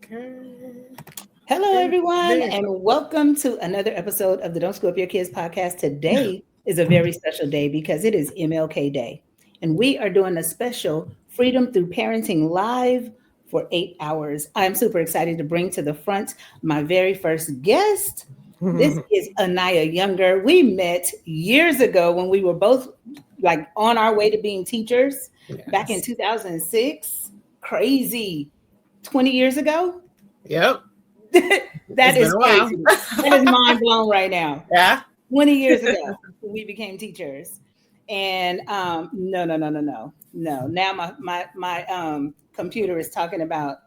Hello, everyone, and welcome to another episode of the Don't Screw Up Your Kids podcast. Today is a very special day because it is MLK Day, and we are doing a special Freedom Through Parenting Live for 8 hours. I'm super excited to bring to the front my very first guest. This is Anaiah Younger. We met years ago when we were both like on our way to being teachers back in 2006. Crazy. 20 years ago? Yep. That is crazy. That is mind blown right now. Yeah. 20 years ago, we became teachers. And no. Now my computer is talking about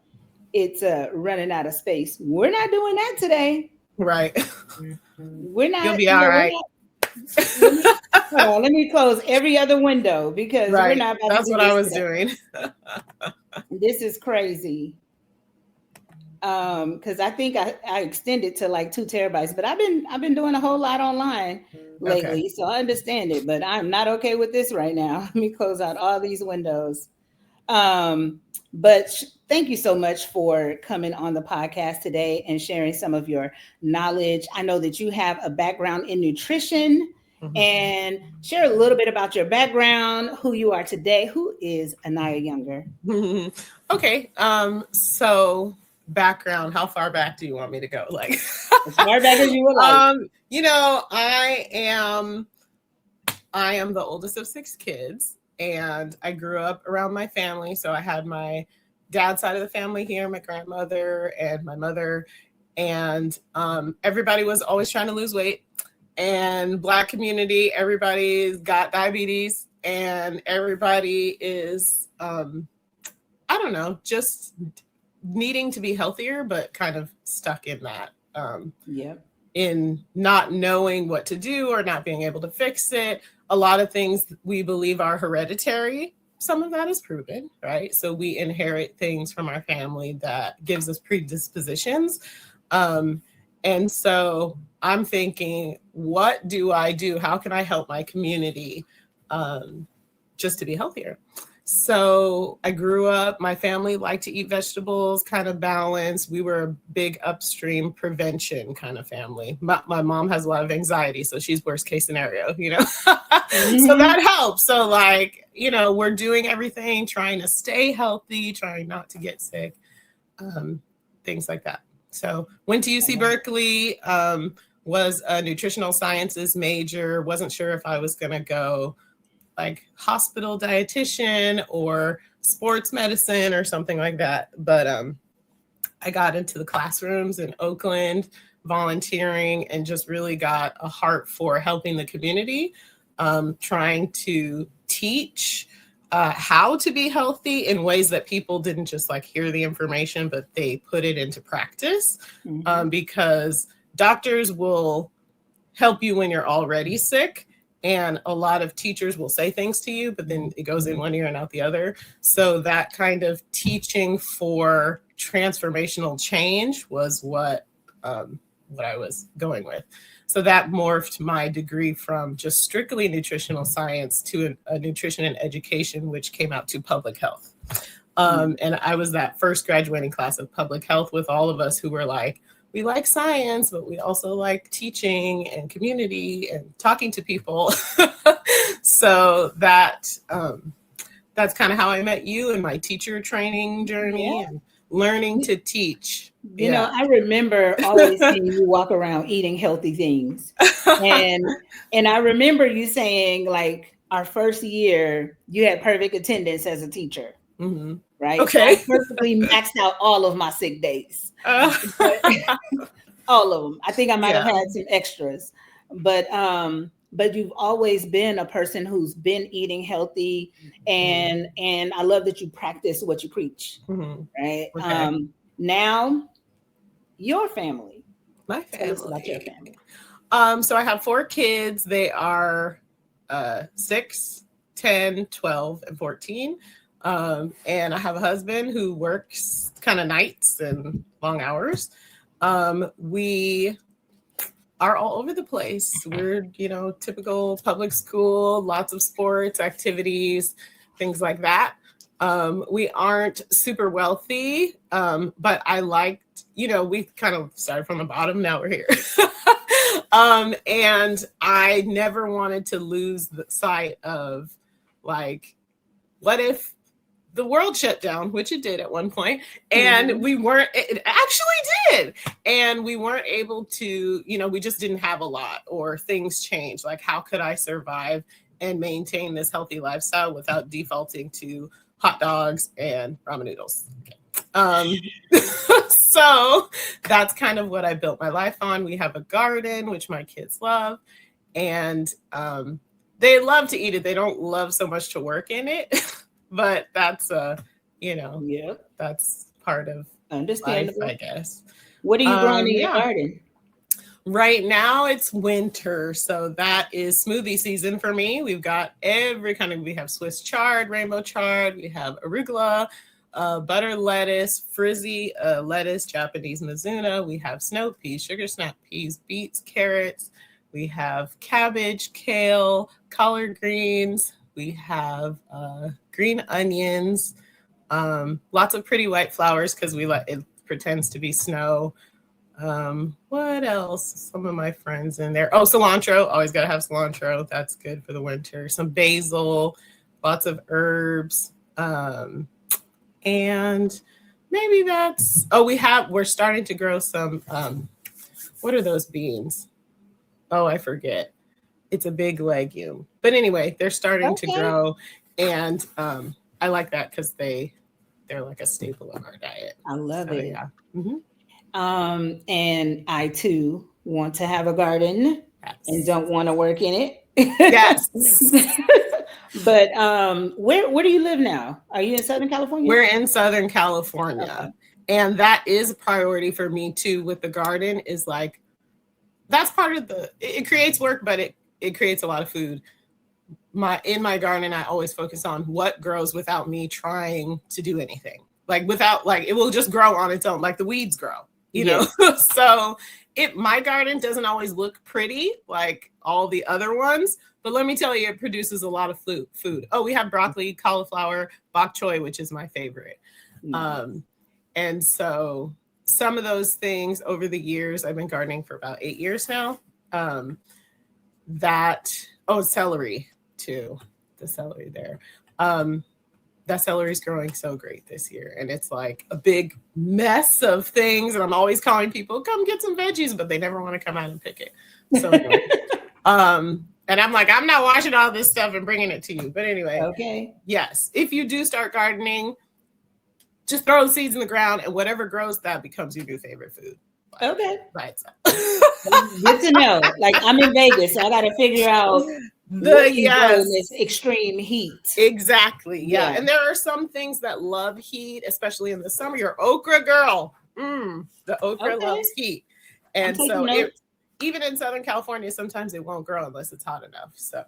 it's running out of space. We're not doing that today. Right. We're not. You'll be all right. Let me close every other window because we're not about That's to do what I this was today. doing. This is crazy. Because I think I extended to like 2 terabytes, but I've been doing a whole lot online lately, so I understand it. But I'm not okay with this right now. Let me close out all these windows. But thank you so much for coming on the podcast today and sharing some of your knowledge. I know that you have a background in nutrition. And share a little bit about your background, who you are today. Who is Anaiah Younger? Okay. So background, how far back do you want me to go? Like as far back as you would like. I am the oldest of 6 kids, and I grew up around my family. So I had my dad's side of the family here, my grandmother and my mother, and everybody was always trying to lose weight. And Black community, everybody's got diabetes, and everybody is, just needing to be healthier, but kind of stuck in that, in not knowing what to do or not being able to fix it. A lot of things we believe are hereditary. Some of that is proven, right? So we inherit things from our family that gives us predispositions. And so I'm thinking, what do I do? How can I help my community just to be healthier? So I grew up, my family liked to eat vegetables, kind of balanced. We were a big upstream prevention kind of family. My mom has a lot of anxiety, so she's worst case scenario, So that helps. So we're doing everything, trying to stay healthy, trying not to get sick, things like that. So went to UC Berkeley, was a nutritional sciences major, wasn't sure if I was going to go like hospital dietitian or sports medicine or something like that. But I got into the classrooms in Oakland, volunteering, and just really got a heart for helping the community, trying to teach how to be healthy in ways that people didn't just like hear the information, but they put it into practice, because doctors will help you when you're already sick. And a lot of teachers will say things to you, but then it goes in one ear and out the other. So that kind of teaching for transformational change was what I was going with. So that morphed my degree from just strictly nutritional science to a nutrition and education, which came out to public health. And I was that first graduating class of public health with all of us who were like, we like science, but we also like teaching and community and talking to people. So that's kind of how I met you in my teacher training journey and learning to teach. You know, I remember always seeing you walk around eating healthy things. And I remember you saying like our first year, you had perfect attendance as a teacher. Right? Okay. I perfectly maxed out all of my sick days. All of them. I think I might have had some extras. But you've always been a person who's been eating healthy, and I love that you practice what you preach. Right? Okay. Now your family. My family. Tell us about your family. So I have 4 kids. They are 6, 10, 12, and 14. And I have a husband who works kind of nights and long hours. We are all over the place. We're, typical public school, lots of sports, activities, things like that. We aren't super wealthy, but I liked, we kind of started from the bottom. Now we're here. And I never wanted to lose the sight of, like, what if the world shut down, which it did at one point, and it actually did. And we weren't able to, we just didn't have a lot, or things changed. Like, how could I survive and maintain this healthy lifestyle without defaulting to hot dogs and ramen noodles? So that's kind of what I built my life on. We have a garden, which my kids love, and they love to eat it. They don't love so much to work in it, but that's that's part of understandable life, I guess. What are you growing in your garden? Right now it's winter, so that is smoothie season for me. We've got every kind of, we have Swiss chard, rainbow chard, we have arugula, butter lettuce, frizzy lettuce, Japanese Mizuna. We have snow peas, sugar snap peas, beets, carrots. We have cabbage, kale, collard greens. We have green onions, lots of pretty white flowers because it pretends to be snow. What else? Some of my friends in there. Oh, cilantro. Always got to have cilantro. That's good for the winter. Some basil, lots of herbs. And maybe that's, we're starting to grow some, what are those beans? Oh, I forget. It's a big legume. But anyway, they're starting to grow. And I like that because they're like a staple in our diet. I love it. Yeah. And I too want to have a garden and don't want to work in it. Yes. But where do you live now? Are you in Southern California? We're in Southern California. Okay. And that is a priority for me too with the garden, is like, that's part of it creates work, but it creates a lot of food. In my garden, I always focus on what grows without me trying to do anything. Like it will just grow on its own, like the weeds grow, you know? So my garden doesn't always look pretty like all the other ones, but let me tell you, it produces a lot of food. Oh, we have broccoli, cauliflower, bok choy, which is my favorite. And so some of those things over the years, I've been gardening for about 8 years now. Celery too, the celery there. That celery is growing so great this year. And it's like a big mess of things. And I'm always calling people, come get some veggies, but they never want to come out and pick it. So, and I'm like, I'm not washing all this stuff and bringing it to you. But anyway, okay. Yes. If you do start gardening, just throw the seeds in the ground, and whatever grows, that becomes your new favorite food. Okay. By itself. Good to know. Like, I'm in Vegas, so I got to figure out this extreme heat. Exactly. Yeah. And there are some things that love heat, especially in the summer. Your okra girl. The okra loves heat. And so even in Southern California, sometimes it won't grow unless it's hot enough. So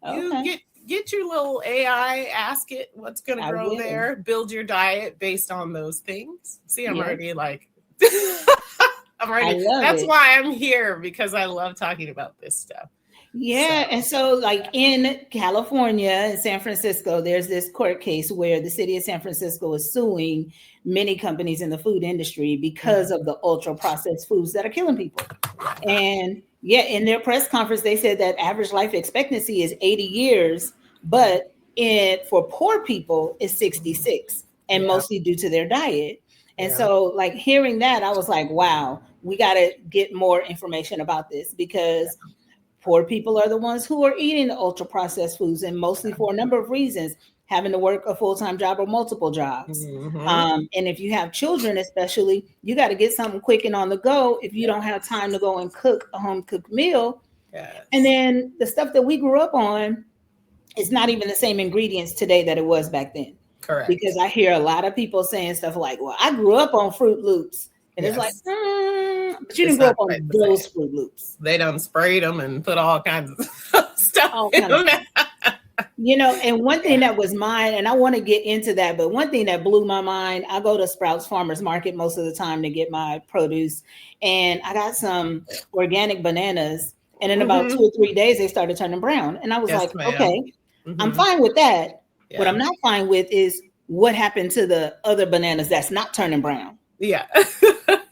you get your little AI, ask it what's going to grow there, build your diet based on those things. See, I'm already like, that's why I'm here, because I love talking about this stuff. Yeah. And so like in California, in San Francisco, there's this court case where the city of San Francisco is suing many companies in the food industry because of the ultra processed foods that are killing people. And in their press conference, they said that average life expectancy is 80 years, but for poor people is 66, and mostly due to their diet. And so like hearing that, I was like, wow, we got to get more information about this, because poor people are the ones who are eating the ultra processed foods, and mostly for a number of reasons, having to work a full-time job or multiple jobs. And if you have children, especially, you got to get something quick and on the go if you don't have time to go and cook a home cooked meal. And then the stuff that we grew up on is not even the same ingredients today that it was back then. Correct. Because I hear a lot of people saying stuff like, well, I grew up on Fruit Loops. And it's like, but you didn't grow up on those Fruit Loops. They done sprayed them and put all kinds of stuff in them. And one thing that was mine, and I want to get into that, but one thing that blew my mind, I go to Sprouts Farmers Market most of the time to get my produce, and I got some organic bananas, and in about 2 or 3 days, they started turning brown. And I was like, okay, I'm fine with that. What I'm not fine with is what happened to the other bananas that's not turning brown? Yeah.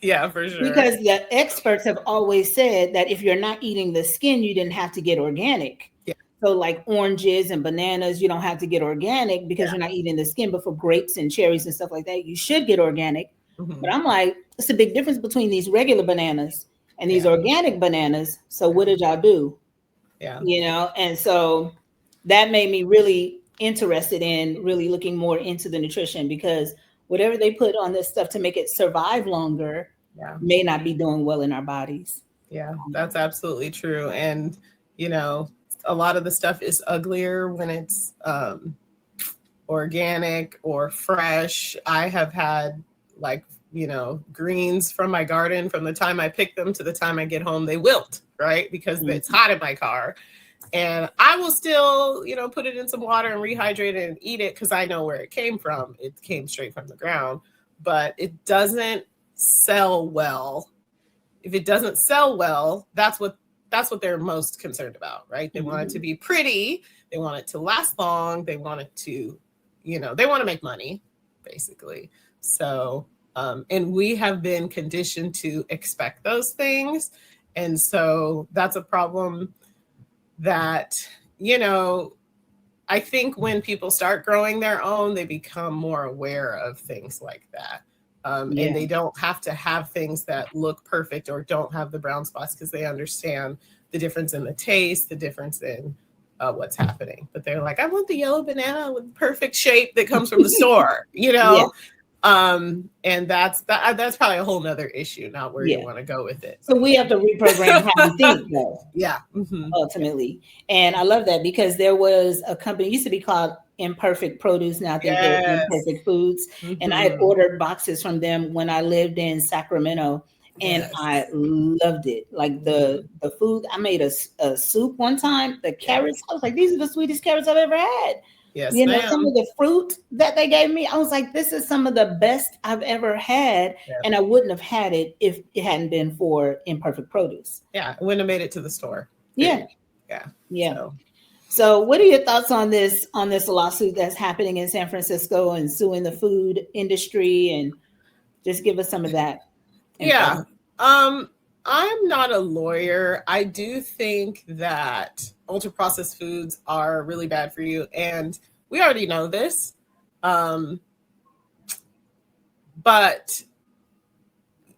Yeah, for sure. Because the experts have always said that if you're not eating the skin, you didn't have to get organic. Yeah. So like oranges and bananas, you don't have to get organic because you're not eating the skin. But for grapes and cherries and stuff like that, you should get organic. Mm-hmm. But I'm like, it's a big difference between these regular bananas and these organic bananas. So what did y'all do? Yeah. You know, and so that made me really interested in really looking more into the nutrition, because whatever they put on this stuff to make it survive longer may not be doing well in our bodies. Yeah, that's absolutely true. And, you know, a lot of the stuff is uglier when it's organic or fresh. I have had, like, you know, greens from my garden, from the time I pick them to the time I get home, they wilt, right? Because it's hot in my car. And I will still, you know, put it in some water and rehydrate it and eat it because I know where it came from. It came straight from the ground, but it doesn't sell well. If it doesn't sell well, that's what they're most concerned about, right? They want it to be pretty. They want it to last long. They want it to, you know, they want to make money, basically. So, and we have been conditioned to expect those things. And so that's a problem that, you know, I think when people start growing their own, they become more aware of things like that. And they don't have to have things that look perfect or don't have the brown spots, because they understand the difference in the taste, the difference in what's happening. But they're like, I want the yellow banana with perfect shape that comes from the store, you know? And that's probably a whole nother issue, not where you want to go with it. So we have to reprogram how we think, though. Ultimately. And I love that, because there was a company, it used to be called Imperfect Produce. Now I think they're Imperfect Foods. And I had ordered boxes from them when I lived in Sacramento, and I loved it. Like the food, I made a soup one time, the carrots, I was like, these are the sweetest carrots I've ever had. Yes, you know, some of the fruit that they gave me, I was like, this is some of the best I've ever had. And I wouldn't have had it if it hadn't been for Imperfect Produce. Yeah, it wouldn't have made it to the store. Yeah. So what are your thoughts on this lawsuit that's happening in San Francisco and suing the food industry? And just give us some of that info. Yeah. I'm not a lawyer. I do think that ultra processed foods are really bad for you, and we already know this. But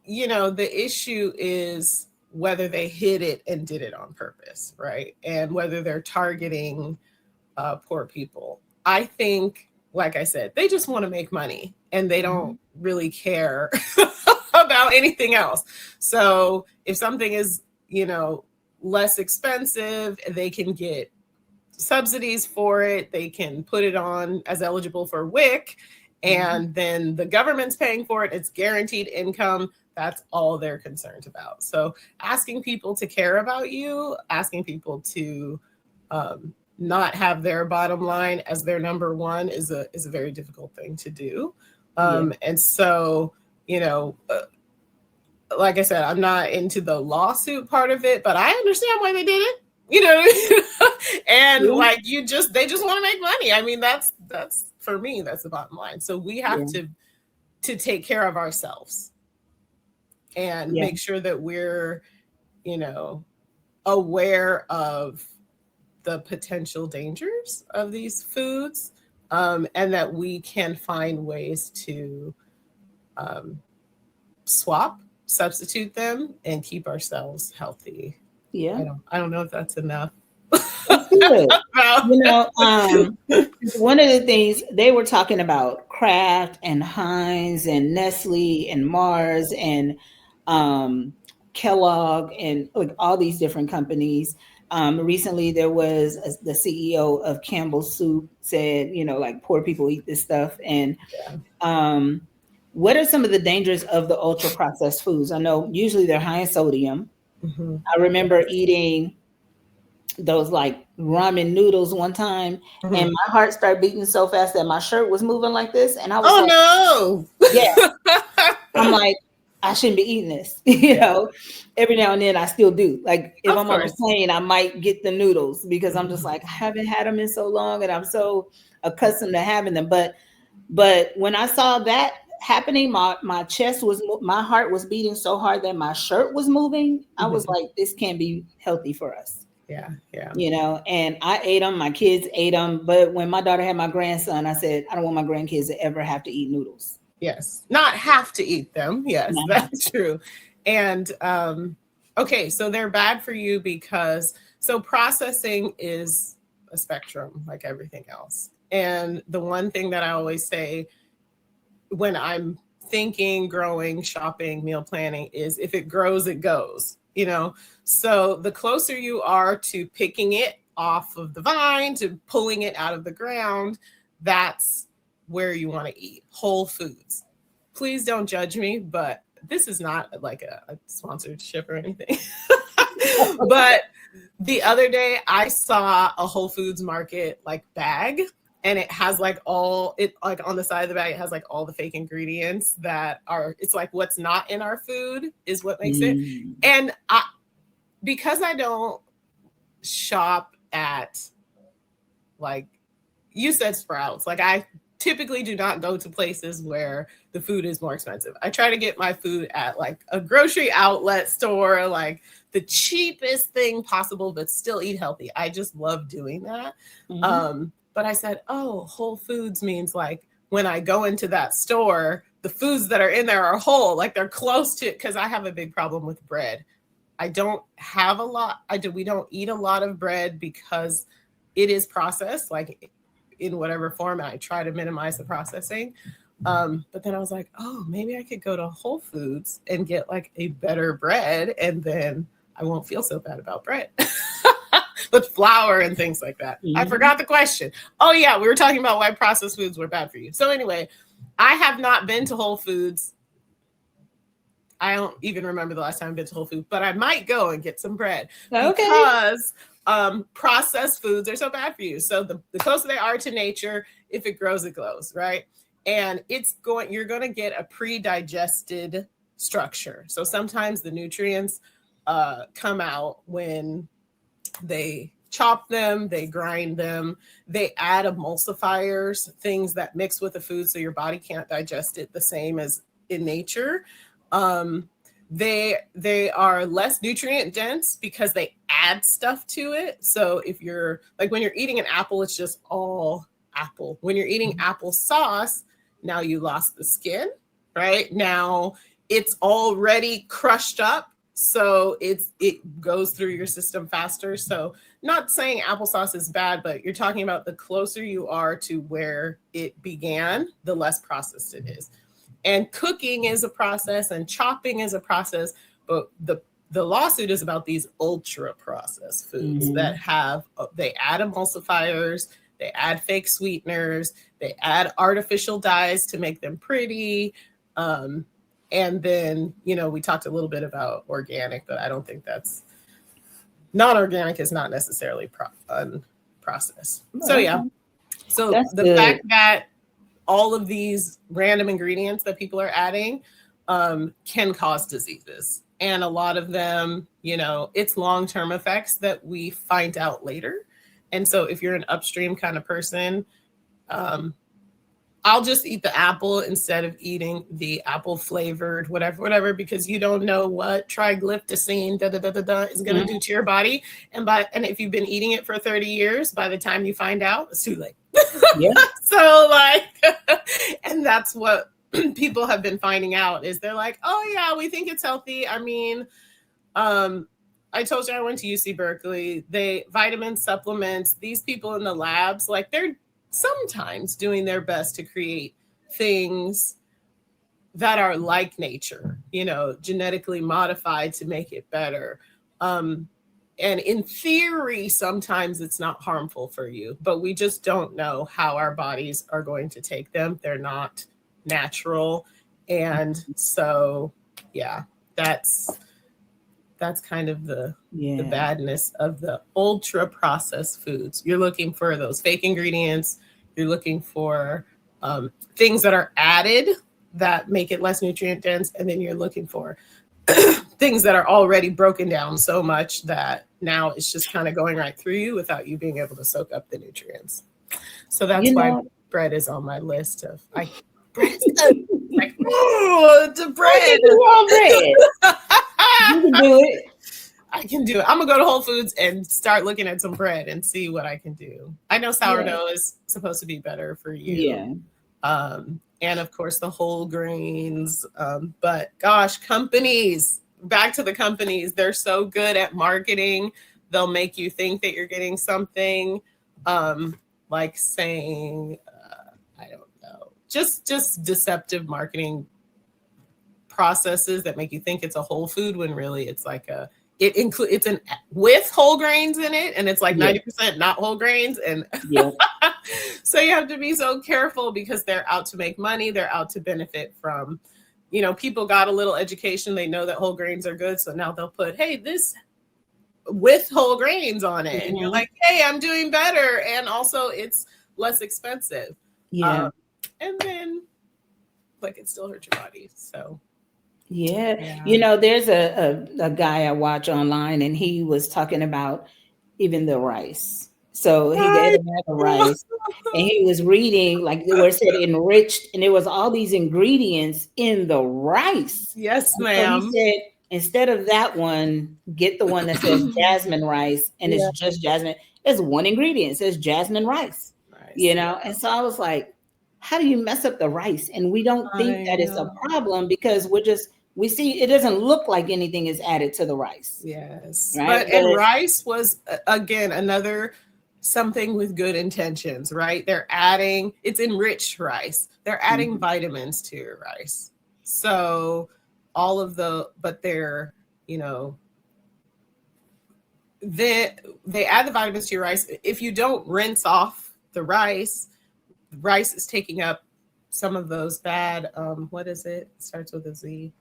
you know, the issue is whether they hid it and did it on purpose, right? And whether they're targeting poor people. I think, like I said, they just want to make money, and they don't really care about anything else. So if something is, you know, less expensive, they can get subsidies for it. They can put it on as eligible for WIC, and then the government's paying for it. It's guaranteed income. That's all they're concerned about. So asking people to care about you, asking people to not have their bottom line as their number one is a very difficult thing to do. And so, you know, like I said, I'm not into the lawsuit part of it, but I understand why they did it, you know, and like they just want to make money. I mean, that's for me, that's the bottom line. So we have to take care of ourselves and make sure that we're, you know, aware of the potential dangers of these foods, and that we can find ways to substitute them and keep ourselves healthy. I don't know if that's enough. Good. You know, one of the things they were talking about, Kraft and Heinz and Nestle and Mars and Kellogg and like all these different companies. Recently, there was the CEO of Campbell's Soup said, you know, like poor people eat this stuff. And what are some of the dangers of the ultra processed foods? I know usually they're high in sodium. I remember eating those like ramen noodles one time, and my heart started beating so fast that my shirt was moving like this, and I was I'm like, I shouldn't be eating this. You know, every now and then I still do. Like if I'm on a plane, I might get the noodles because I'm just like, I haven't had them in so long, and I'm so accustomed to having them. But But when I saw that happening, my heart was beating so hard that my shirt was moving. I was like, this can't be healthy for us. Yeah. And I ate them, my kids ate them. But when my daughter had my grandson, I said, I don't want my grandkids to ever have to eat noodles. Yes. Not have to eat them. Yes, that's true. And okay, so they're bad for you because processing is a spectrum like everything else. And the one thing that I always say when I'm thinking, growing, shopping, meal planning is if it grows, it goes, So the closer you are to picking it off of the vine, to pulling it out of the ground, that's where you want to eat whole foods. Please don't judge me, but this is not like a sponsorship or anything. But the other day I saw a Whole Foods Market like bag, and it has like on the side of the bag, it has like all the fake ingredients it's like what's not in our food is what makes it. And because I don't shop at, like you said, Sprouts, like I typically do not go to places where the food is more expensive. I try to get my food at like a grocery outlet store, like the cheapest thing possible, but still eat healthy. I just love doing that. But I said, oh, Whole Foods means like when I go into that store, the foods that are in there are whole, like they're close to it. Because I have a big problem with bread. I don't have a lot. We don't eat a lot of bread because it is processed, like in whatever form. I try to minimize the processing. But then I was like, oh, maybe I could go to Whole Foods and get like a better bread, and then I won't feel so bad about bread. With flour and things like that. I forgot the question. Oh yeah, we were talking about why processed foods were bad for you. So anyway, I have not been to Whole Foods. I don't even remember the last time I've been to Whole Foods, but I might go and get some bread because processed foods are so bad for you. So the closer they are to nature, if it grows, it glows, right? And you're going to get a pre-digested structure. So sometimes the nutrients come out when they chop them, they grind them, they add emulsifiers, things that mix with the food so your body can't digest it the same as in nature. They are less nutrient dense because they add stuff to it. So if you're like, when you're eating an apple, it's just all apple. When you're eating applesauce, now you lost the skin, right? Now it's already crushed up. So it goes through your system faster. So not saying applesauce is bad, but you're talking about the closer you are to where it began, the less processed it is. And cooking is a process and chopping is a process. But the lawsuit is about these ultra processed foods that they add emulsifiers, they add fake sweeteners, they add artificial dyes to make them pretty. And then, we talked a little bit about organic, but I don't think that's non-organic is not necessarily unprocessed. So, yeah. So that's the fact that all of these random ingredients that people are adding can cause diseases. And a lot of them, it's long-term effects that we find out later. And so if you're an upstream kind of person, I'll just eat the apple instead of eating the apple flavored whatever, because you don't know what triglyphosine is going to do to your body. And if you've been eating it for 30 years, by the time you find out, it's too late. Yeah. So and that's what people have been finding out is they're like, oh yeah, we think it's healthy. I mean, I told you I went to UC Berkeley. Vitamin supplements, these people in the labs, they're sometimes doing their best to create things that are like nature, genetically modified to make it better. And in theory, sometimes it's not harmful for you, but we just don't know how our bodies are going to take them. They're not natural. And so, yeah, that's kind of the badness of the ultra processed foods. You're looking for those fake ingredients. You're looking for things that are added that make it less nutrient dense. And then you're looking for things that are already broken down so much that now it's just kind of going right through you without you being able to soak up the nutrients. So that's why bread is on my list of bread's good. Like, oh, the bread. You can do it. I can do it. I'm gonna go to Whole Foods and start looking at some bread and see what I can do. I know sourdough is supposed to be better for you. Yeah. And of course the whole grains. But gosh, back to the companies, they're so good at marketing. They'll make you think that you're getting something, like saying, I don't know, just deceptive marketing processes that make you think it's a whole food when really it's like it's with whole grains in it, and it's like 90% not whole grains, and so you have to be so careful because they're out to make money. They're out to benefit from, people got a little education. They know that whole grains are good, so now they'll put, hey, this with whole grains on it, and you're like, hey, I'm doing better, and also it's less expensive. And then like it still hurts your body. So there's a guy I watch online, and he was talking about even the rice. So he ate a bag of rice, and he was reading like where it said enriched, and there was all these ingredients in the rice. Yes, ma'am. So he said, instead of that one, get the one that says jasmine rice, and it's just jasmine. There's one ingredient, it says jasmine rice. And so I was like, how do you mess up the rice? And we don't think that it's a problem because we see it doesn't look like anything is added to the rice. Yes. Right? And rice was, again, another something with good intentions, right? It's enriched rice. They're adding vitamins to your rice. So but they're, they add the vitamins to your rice. If you don't rinse off the rice is taking up some of those bad, what is it? It starts with a Z.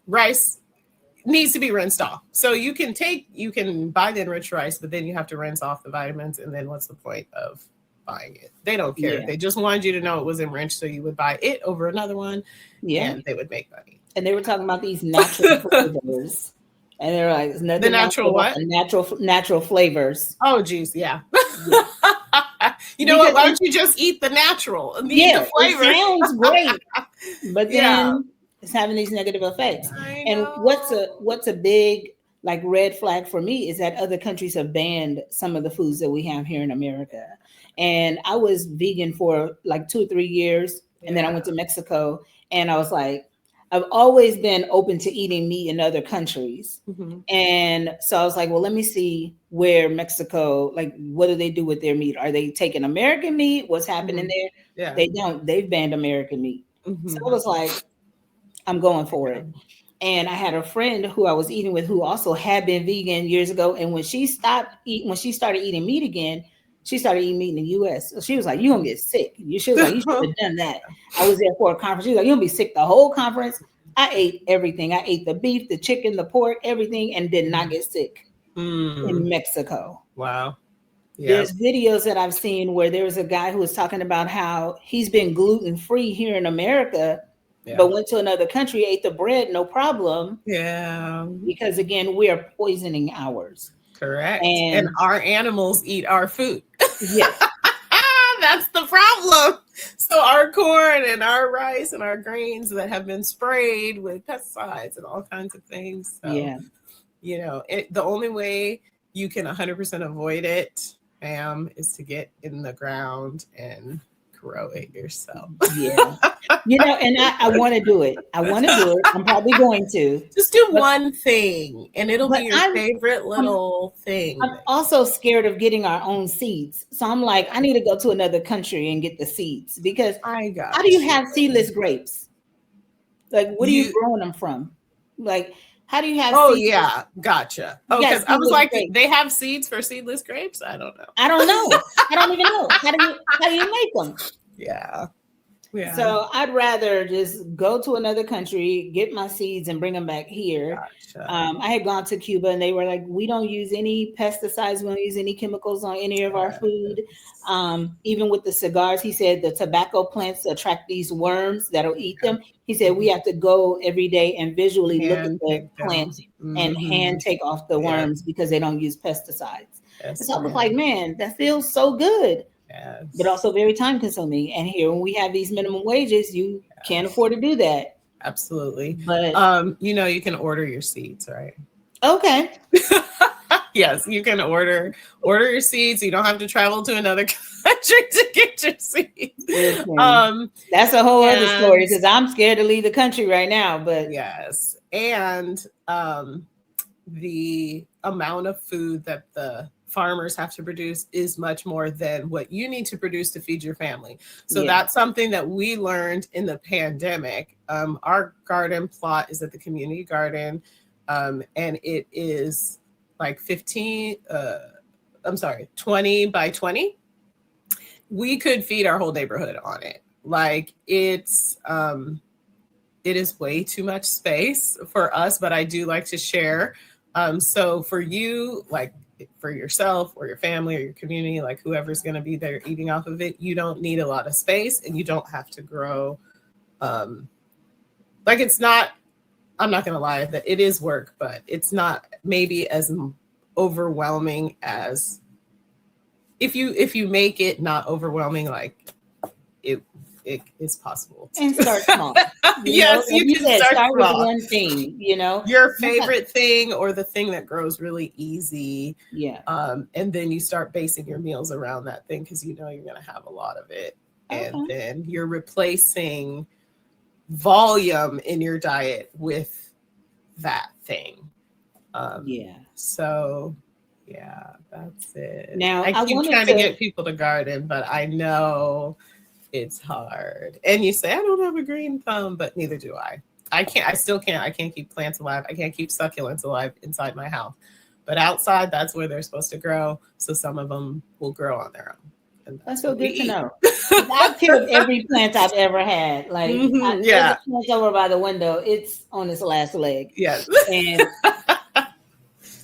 Rice needs to be rinsed off. So you can buy the enriched rice, but then you have to rinse off the vitamins. And then what's the point of buying it? They don't care. They just wanted you to know it was enriched, so you would buy it over another one. And they would make money. And they were talking about these natural flavors. And they're like, the natural what? Natural flavors. Oh, geez. Yeah. You know what? Why don't you just eat the natural and eat the flavor? It sounds great, but then it's having these negative effects. And what's a big like red flag for me is that other countries have banned some of the foods that we have here in America. And I was vegan for like 2 or 3 years, and then I went to Mexico, and I was like, I've always been open to eating meat in other countries. And so I was like, well, let me see where Mexico, like, what do they do with their meat? Are they taking American meat? What's happening there? Yeah. They don't. They've banned American meat. So I was like, I'm going for it. And I had a friend who I was eating with who also had been vegan years ago. And when she started eating meat again, she started eating meat in the U.S. So she was like, you're going to get sick. She was like, you should have done that. I was there for a conference. She was like, you're going to be sick the whole conference. I ate everything. I ate the beef, the chicken, the pork, everything, and did not get sick in Mexico. Wow. Yeah. There's videos that I've seen where there was a guy who was talking about how he's been gluten-free here in America, but went to another country, ate the bread, no problem. Yeah. Because, again, we are poisoning ours. Correct. And our animals eat our food. Yes. That's the problem. So our corn and our rice and our grains that have been sprayed with pesticides and all kinds of things. So, the only way you can 100% avoid it, ma'am, is to get in the ground and grow it yourself. Yeah. And I want to do it. I'm probably going to. Just do one thing and it'll be your favorite little thing. I'm also scared of getting our own seeds. So I'm like, I need to go to another country and get the seeds because how do you have seedless grapes? Like, what are you growing them from? Like, how do you have seeds? Yeah, gotcha. Oh, because I was like, grapes. They have seeds for seedless grapes? I don't know. I don't even know. How do you make them? Yeah. So I'd rather just go to another country, get my seeds, and bring them back here. Gotcha. I had gone to Cuba, and they were like, "We don't use any pesticides. We don't use any chemicals on any of our food." Even with the cigars, he said the tobacco plants attract these worms that'll eat them. He said we have to go every day and visually look at the plants and hand take off the worms because they don't use pesticides. Yes, so I was like, man, that feels so good. Yes. But also very time consuming. And here, when we have these minimum wages, you can't afford to do that. Absolutely. But you can order your seeds, right? Okay. Yes, you can order your seeds. You don't have to travel to another country to get your seeds. That's a whole other story, because I'm scared to leave the country right now. But yes, and the amount of food that the farmers have to produce is much more than what you need to produce to feed your family. So that's something that we learned in the pandemic. Our garden plot is at the community garden, and it is like 20 by 20. We could feed our whole neighborhood on it. Like it is way too much space for us, but I do like to share. So for you, like for yourself or your family or your community, like whoever's going to be there eating off of it, you don't need a lot of space, and you don't have to grow. Like it's not, I'm not going to lie, that it is work, but it's not maybe as overwhelming as if you make it not overwhelming, like it is possible and start small. Yes, you can start with one thing, your favorite thing, or the thing that grows really easy. And then you start basing your meals around that thing, because you're going to have a lot of it. And then you're replacing volume in your diet with that thing. So yeah, that's it. Now I keep trying to get people to garden, but I know it's hard. And you say, I don't have a green thumb, but neither do I. I still can't. I can't keep plants alive. I can't keep succulents alive inside my house. But outside, that's where they're supposed to grow. So some of them will grow on their own. And that's so good to know. I've killed every plant I've ever had. Like, the plant over by the window, it's on its last leg. Yes. And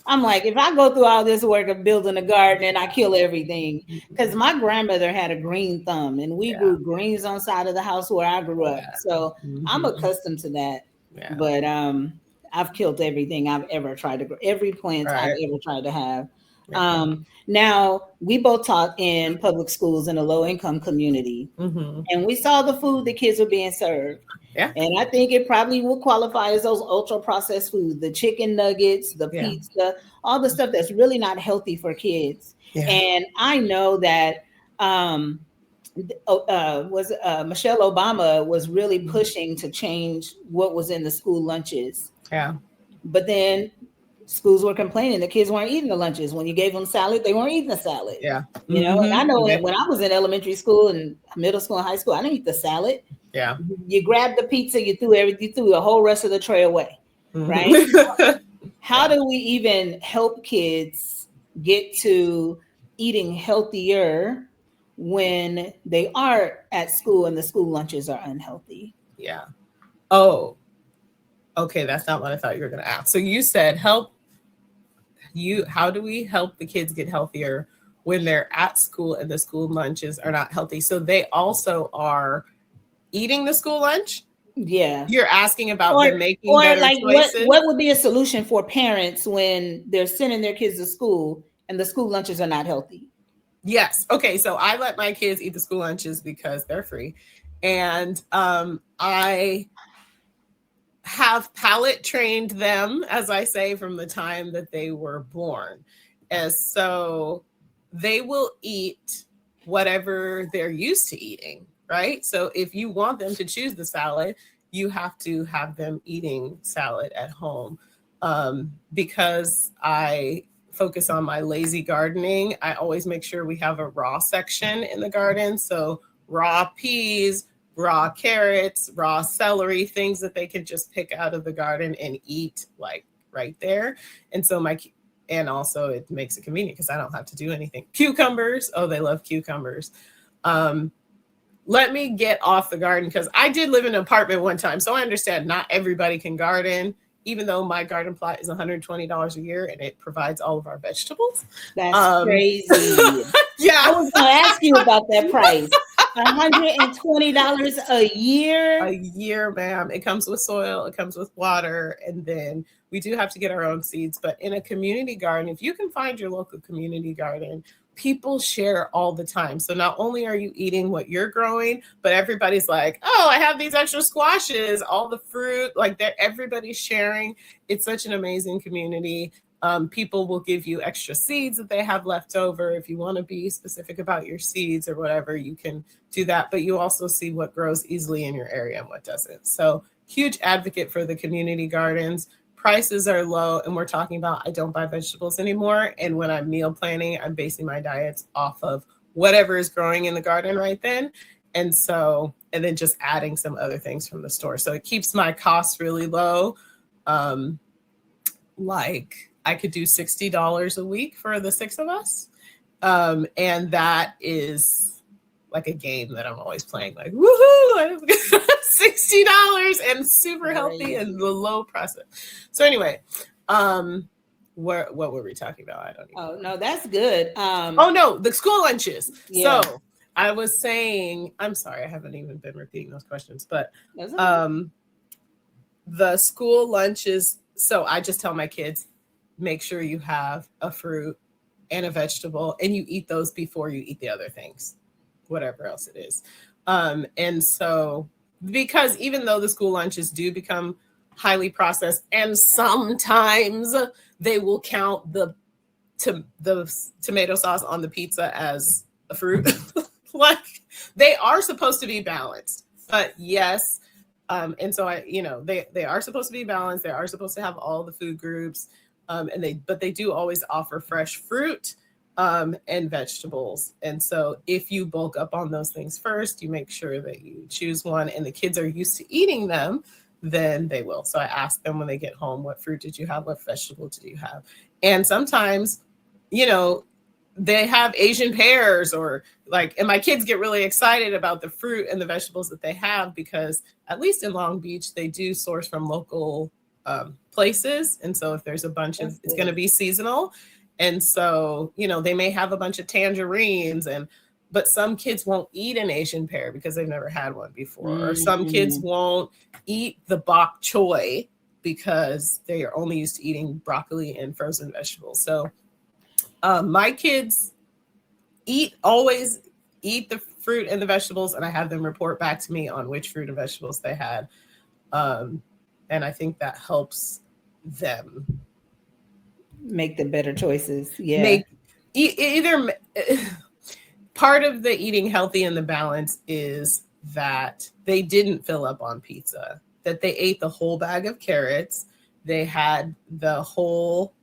I'm like, if I go through all this work of building a garden and I kill everything, because my grandmother had a green thumb, and we grew greens on the side of the house where I grew up. So I'm accustomed to that. But I've killed everything I've ever tried to grow, every plant I've ever tried to have. Now, we both taught in public schools in a low-income community, and we saw the food the kids were being served. And I think it probably will qualify as those ultra-processed foods, the chicken nuggets, the pizza, all the stuff that's really not healthy for kids. And I know that Michelle Obama was really pushing to change what was in the school lunches. But then schools were complaining the kids weren't eating the lunches. When you gave them salad, they weren't eating the salad. And I know when I was in elementary school and middle school and high school, I didn't eat the salad. You grabbed the pizza, you threw the whole rest of the tray away. Right? How do we even help kids get to eating healthier when they are at school and the school lunches are unhealthy? Oh, okay. That's not what I thought you were going to ask. So you said how do we help the kids get healthier when they're at school and the school lunches are not healthy? So they also are eating the school lunch? You're asking about them making better choices? What would be a solution for parents when they're sending their kids to school and the school lunches are not healthy? Yes. Okay. So I let my kids eat the school lunches because they're free. And I have palate trained them, as I say, from the time that they were born. And so they will eat whatever they're used to eating, right? So if you want them to choose the salad, you have to have them eating salad at home. Because I focus on my lazy gardening, I always make sure we have a raw section in the garden. So raw peas, raw carrots, raw celery, things that they can just pick out of the garden and eat like right there. And so and also it makes it convenient because I don't have to do anything. Cucumbers. Oh, they love cucumbers. Let me get off the garden, because I did live in an apartment one time. So I understand not everybody can garden, even though my garden plot is $120 a year and it provides all of our vegetables. That's crazy. I was going to ask you about that price. $120 a year? A year, ma'am. It comes with soil, it comes with water, and then we do have to get our own seeds. But in a community garden, if you can find your local community garden, people share all the time. So not only are you eating what you're growing, but everybody's like, oh, I have these extra squashes, all the fruit, like everybody's sharing. It's such an amazing community. People will give you extra seeds that they have left over. If you want to be specific about your seeds or whatever, you can do that. But you also see what grows easily in your area and what doesn't. So huge advocate for the community gardens. Prices are low, and we're talking about I don't buy vegetables anymore. And when I'm meal planning, I'm basing my diets off of whatever is growing in the garden right then. And then just adding some other things from the store. So it keeps my costs really low. Like I could do $60 a week for the 6 of us. And that is like a game that I'm always playing, like, woohoo, $60 and super healthy and the low process. So anyway, what were we talking about? I don't know. Oh, no, that's good. Oh no, the school lunches. Yeah. So I was saying, I'm sorry, I haven't even been repeating those questions, but the school lunches. So I just tell my kids, make sure you have a fruit and a vegetable, and you eat those before you eat the other things, whatever else it is. And so, because even though the school lunches do become highly processed, and sometimes they will count the tomato sauce on the pizza as a fruit, like they are supposed to be balanced. But yes, and so they are supposed to be balanced. They are supposed to have all the food groups. But they do always offer fresh fruit and vegetables. And so if you bulk up on those things first, you make sure that you choose one, and the kids are used to eating them, then they will. So I ask them when they get home, what fruit did you have? What vegetable did you have? And sometimes, they have Asian pears and my kids get really excited about the fruit and the vegetables that they have, because at least in Long Beach, they do source from local places. And so if there's a bunch of, it's going to be seasonal. And so, they may have a bunch of tangerines, but some kids won't eat an Asian pear because they've never had one before. Mm-hmm. Or some kids won't eat the bok choy because they are only used to eating broccoli and frozen vegetables. So my kids always eat the fruit and the vegetables, and I have them report back to me on which fruit and vegetables they had. And I think that helps them make the better choices. Yeah. Part of the eating healthy and the balance is that they didn't fill up on pizza, that they ate the whole bag of carrots, they had the whole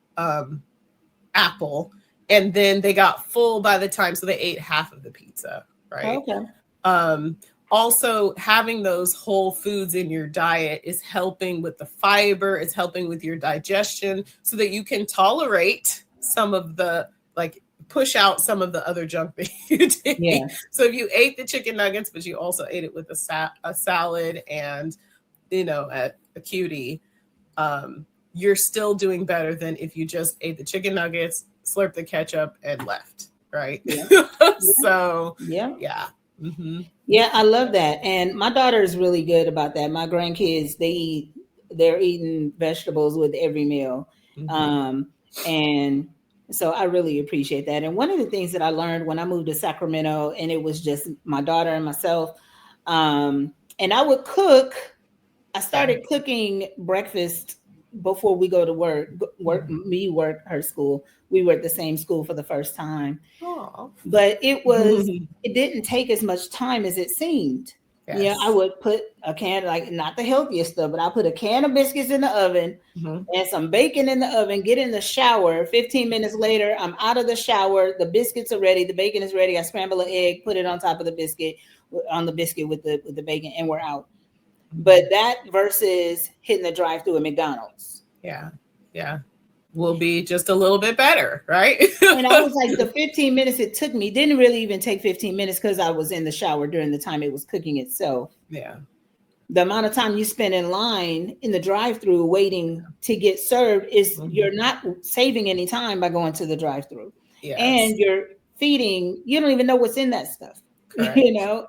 apple, and then they got full by the time, so they ate half of the pizza, right? Okay. Also, having those whole foods in your diet is helping with the fiber. It's helping with your digestion so that you can tolerate some of the, push out some of the other junk that you did. Yeah. So if you ate the chicken nuggets, but you also ate it with a salad and, a cutie, you're still doing better than if you just ate the chicken nuggets, slurped the ketchup, and left, right? Yeah. So, yeah. Mm-hmm. Yeah, I love that. And my daughter is really good about that. My grandkids, they're eating vegetables with every meal. Mm-hmm. And so I really appreciate that. And one of the things that I learned when I moved to Sacramento, and it was just my daughter and myself, and I would cook. I started cooking breakfast before we go to work, her school. We were at the same school for the first time. Aww. But it didn't take as much time as it seemed. Yes. Yeah, I would put a can, not the healthiest stuff, but I put a can of biscuits in the oven and some bacon in the oven, get in the shower. 15 minutes later, I'm out of the shower. The biscuits are ready. The bacon is ready. I scramble an egg, put it on top of the biscuit, with the bacon, and we're out. But that versus hitting the drive-thru at McDonald's. Yeah. Will be just a little bit better, right? And I was like, the 15 minutes it took me didn't really even take 15 minutes because I was in the shower during the time it was cooking itself. Yeah. The amount of time you spend in line in the drive-thru waiting to get served is you're not saving any time by going to the drive-thru. Yes. And you're feeding, you don't even know what's in that stuff. Correct.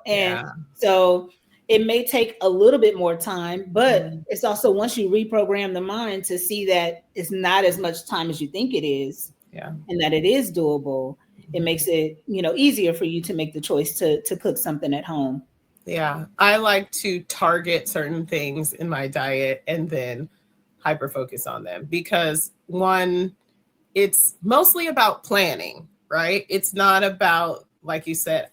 And so it may take a little bit more time, but it's also once you reprogram the mind to see that it's not as much time as you think it is, and that it is doable, it makes it, easier for you to make the choice to cook something at home. Yeah, I like to target certain things in my diet and then hyper focus on them because one, it's mostly about planning, right? It's not about, like you said,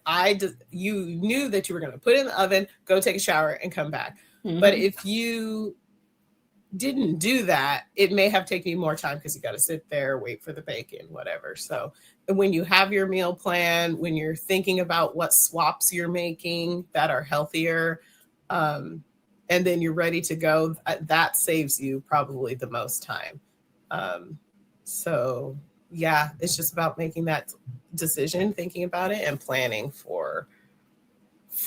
you knew that you were going to put it in the oven, go take a shower and come back. But if you didn't do that, it may have taken you more time because you got to sit there, wait for the bacon, whatever. So when you have your meal plan, when you're thinking about what swaps you're making that are healthier, and then you're ready to go, that saves you probably the most time. So yeah, it's just about making that decision, thinking about it, and planning for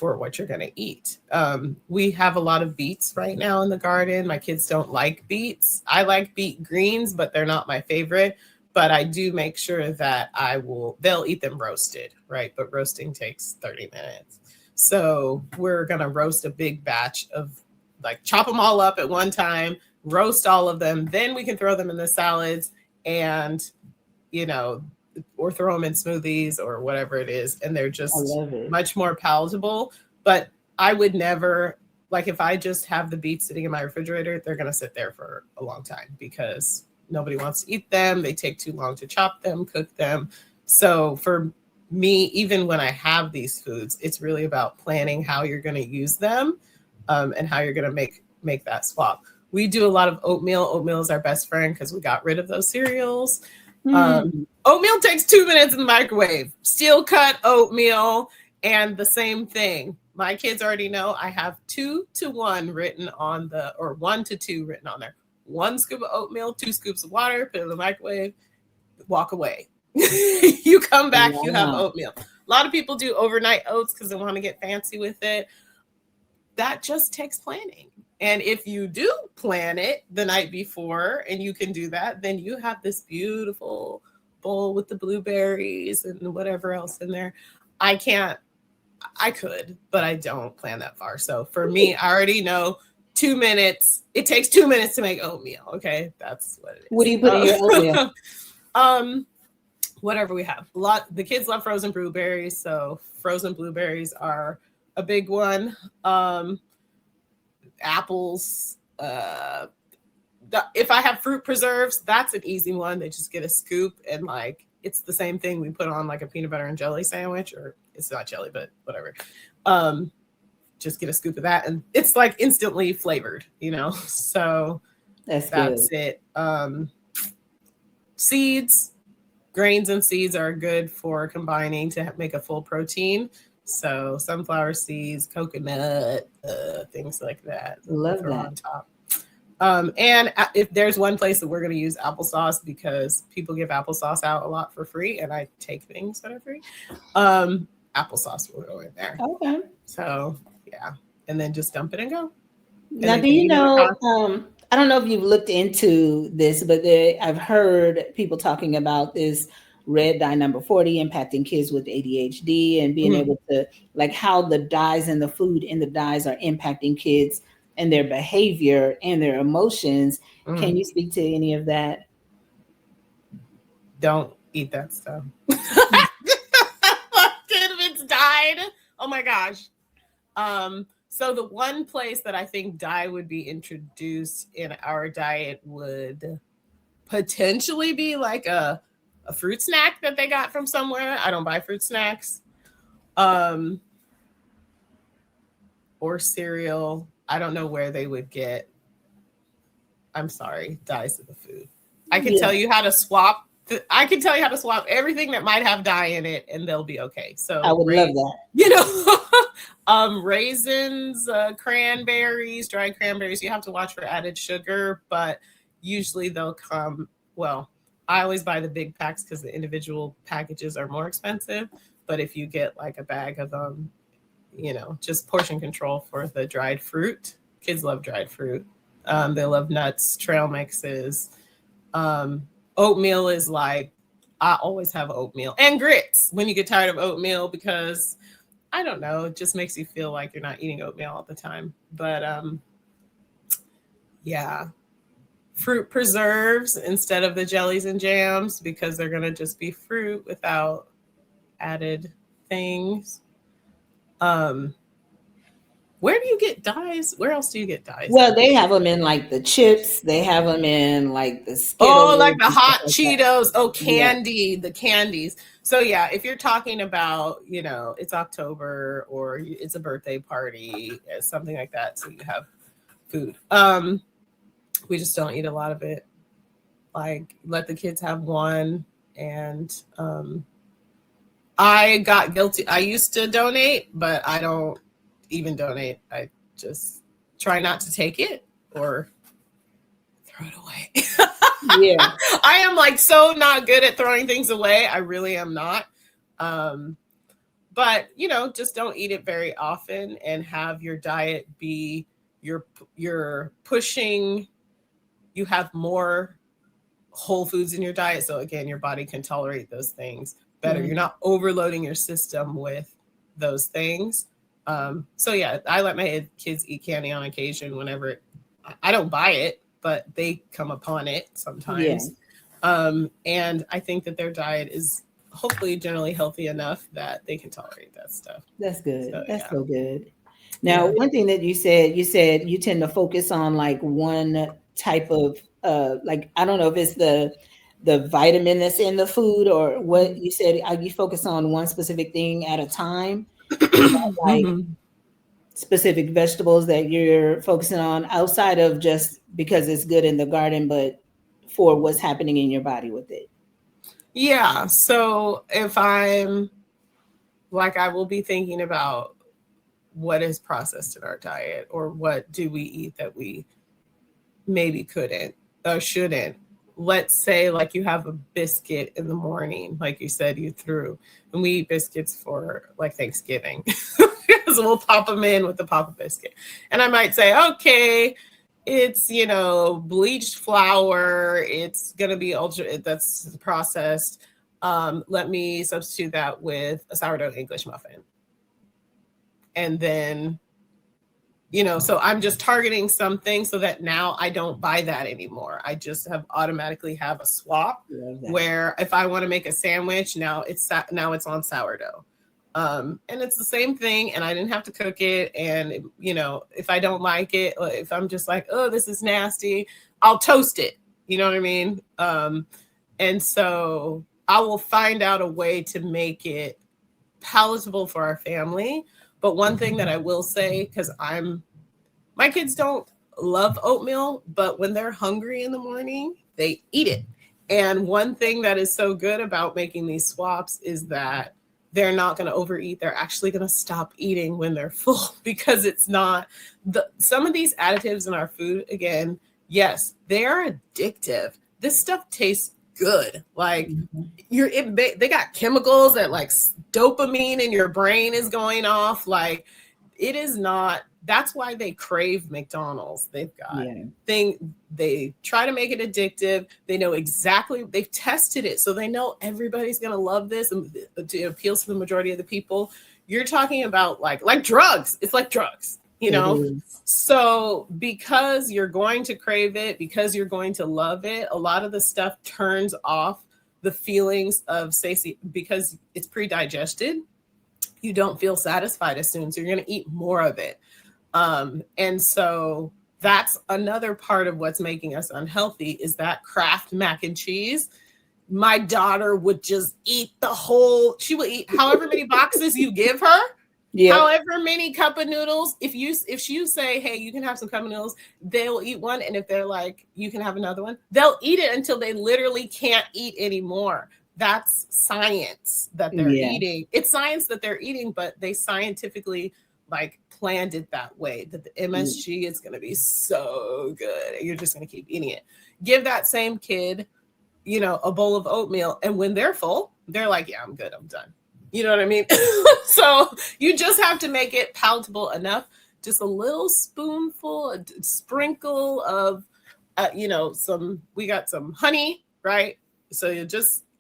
what you're going to eat. We have a lot of beets right now in the garden. My kids don't like beets. I like beet greens, but they're not my favorite. But I do make sure that they'll eat them roasted, right? But roasting takes 30 minutes. So we're going to roast a big batch of, chop them all up at one time, roast all of them. Then we can throw them in the salads and, or throw them in smoothies or whatever it is. And they're just much more palatable. But I would never, if I just have the beets sitting in my refrigerator, they're going to sit there for a long time because nobody wants to eat them. They take too long to chop them, cook them. So for me, even when I have these foods, it's really about planning how you're going to use them, and how you're going to make that swap. We do a lot of oatmeal. Oatmeal is our best friend because we got rid of those cereals. Oatmeal takes 2 minutes in the microwave. Steel cut oatmeal, and the same thing. My kids already know I have 2 to 1 written on or 1 to 2 written on there. 1 scoop of oatmeal, 2 scoops of water, put it in the microwave, walk away. You come back, you have oatmeal. A lot of people do overnight oats because they want to get fancy with it. That just takes planning. And if you do plan it the night before and you can do that, then you have this beautiful bowl with the blueberries and whatever else in there. I could, but I don't plan that far. So for me, I already know 2 minutes. It takes 2 minutes to make oatmeal. Okay. That's what it is. What do you put in your oatmeal? Whatever we have. The kids love frozen blueberries. So frozen blueberries are a big one. Apples. If I have fruit preserves, that's an easy one. They just get a scoop and it's the same thing we put on a peanut butter and jelly sandwich, or it's not jelly, but whatever. Just get a scoop of that and it's instantly flavored, so that's it. Seeds, grains and seeds are good for combining to make a full protein. So sunflower seeds, coconut, things like that. Love that. On top. And if there's one place that we're going to use applesauce because people give applesauce out a lot for free and I take things that are free, applesauce will go in there. Okay. So yeah. And then just dump it and go. Now, do you know, I don't know if you've looked into this, but I've heard people talking about this red dye number 40 impacting kids with ADHD and being able to how the dyes and the food in the dyes are impacting kids and their behavior and their emotions. Can you speak to any of that? Don't eat that stuff. Kid, if it's dyed. Oh my gosh. So the one place that I think dye would be introduced in our diet would potentially be a fruit snack that they got from somewhere. I don't buy fruit snacks. Or cereal. I don't know where they would get, I'm sorry, dyes of the food. I can tell you how to swap. I can tell you how to swap everything that might have dye in it and they'll be okay. So I would love that. Raisins, cranberries, dried cranberries, you have to watch for added sugar, but usually they'll come, I always buy the big packs because the individual packages are more expensive. But if you get a bag of them, just portion control for the dried fruit. Kids love dried fruit. They love nuts, trail mixes. Oatmeal is I always have oatmeal and grits when you get tired of oatmeal because I don't know. It just makes you feel like you're not eating oatmeal all the time. But yeah. Fruit preserves instead of the jellies and jams, because they're going to just be fruit without added things. Where do you get dyes? Where else do you get dyes? Well, they have them in like the chips. They have them in like the Skittles. Oh, like the hot like Cheetos. Oh, candy, yeah. the candies. So yeah, if you're talking about, it's October or it's a birthday party, something like that, so you have food. We just don't eat a lot of it. Like, let the kids have one. And I got guilty. I used to donate, but I don't even donate. I just try not to take it or throw it away. Yeah. I am like so not good at throwing things away. I really am not. But just don't eat it very often, and have your diet be you're pushing. You have more whole foods in your diet, so again, your body can tolerate those things better. Mm-hmm. You're not overloading your system with those things. So yeah, I let my kids eat candy on occasion whenever I don't buy it, but they come upon it sometimes. Yeah. And I think that their diet is hopefully generally healthy enough that they can tolerate that stuff. That's good. So, that's so good. Now, one thing that you said you tend to focus on like one type of like, I don't know if it's the vitamin that's in the food or what you said. You focus on one specific thing at a time. Like specific vegetables that you're focusing on outside of just because it's good in the garden, but for what's happening in your body with it. Yeah. So if I'm like, I will be thinking about what is processed in our diet, or what do we eat that we maybe couldn't or shouldn't. Let's say like you have a biscuit in the morning, like you said you threw, and we eat biscuits for like Thanksgiving. Because we'll pop them in with the Papa biscuit. And I might say, okay, it's, bleached flour. It's going to be that's processed. Let me substitute that with a sourdough English muffin. And then, so I'm just targeting something so that now I don't buy that anymore. I just automatically have a swap where if I want to make a sandwich, now it's on sourdough. And it's the same thing, and I didn't have to cook it. And, if I don't like it, if I'm just like, oh, this is nasty, I'll toast it. You know what I mean? And so I will find out a way to make it palatable for our family. But one thing that I will say, because my kids don't love oatmeal, but when they're hungry in the morning, they eat it. And one thing that is so good about making these swaps is that they're not going to overeat. They're actually going to stop eating when they're full, because it's not some of these additives in our food. Again, yes, they are addictive. This stuff tastes good. Like they got chemicals that like dopamine in your brain is going off. Like it is not. That's why they crave McDonald's. They've got they try to make it addictive. They know exactly, they've tested it. So they know everybody's going to love this, and it appeals to the majority of the people. You're talking about like drugs. It's like drugs, So because you're going to crave it, because you're going to love it, a lot of the stuff turns off the feelings of satiety, because it's pre-digested. You don't feel satisfied as soon. So you're going to eat more of it. And so that's another part of what's making us unhealthy, is that Kraft mac and cheese. My daughter would just eat she will eat however many boxes you give her, however many cup of noodles. If you say, hey, you can have some cup of noodles, they'll eat one. And if they're like, you can have another one, they'll eat it until they literally can't eat anymore. That's science that they're eating. It's science that they're eating, but they scientifically like planned it that way, that the MSG is going to be so good. You're just going to keep eating it. Give that same kid, a bowl of oatmeal. And when they're full, they're like, yeah, I'm good. I'm done. You know what I mean? So you just have to make it palatable enough. Just a little spoonful, a sprinkle of, we got some honey, right? So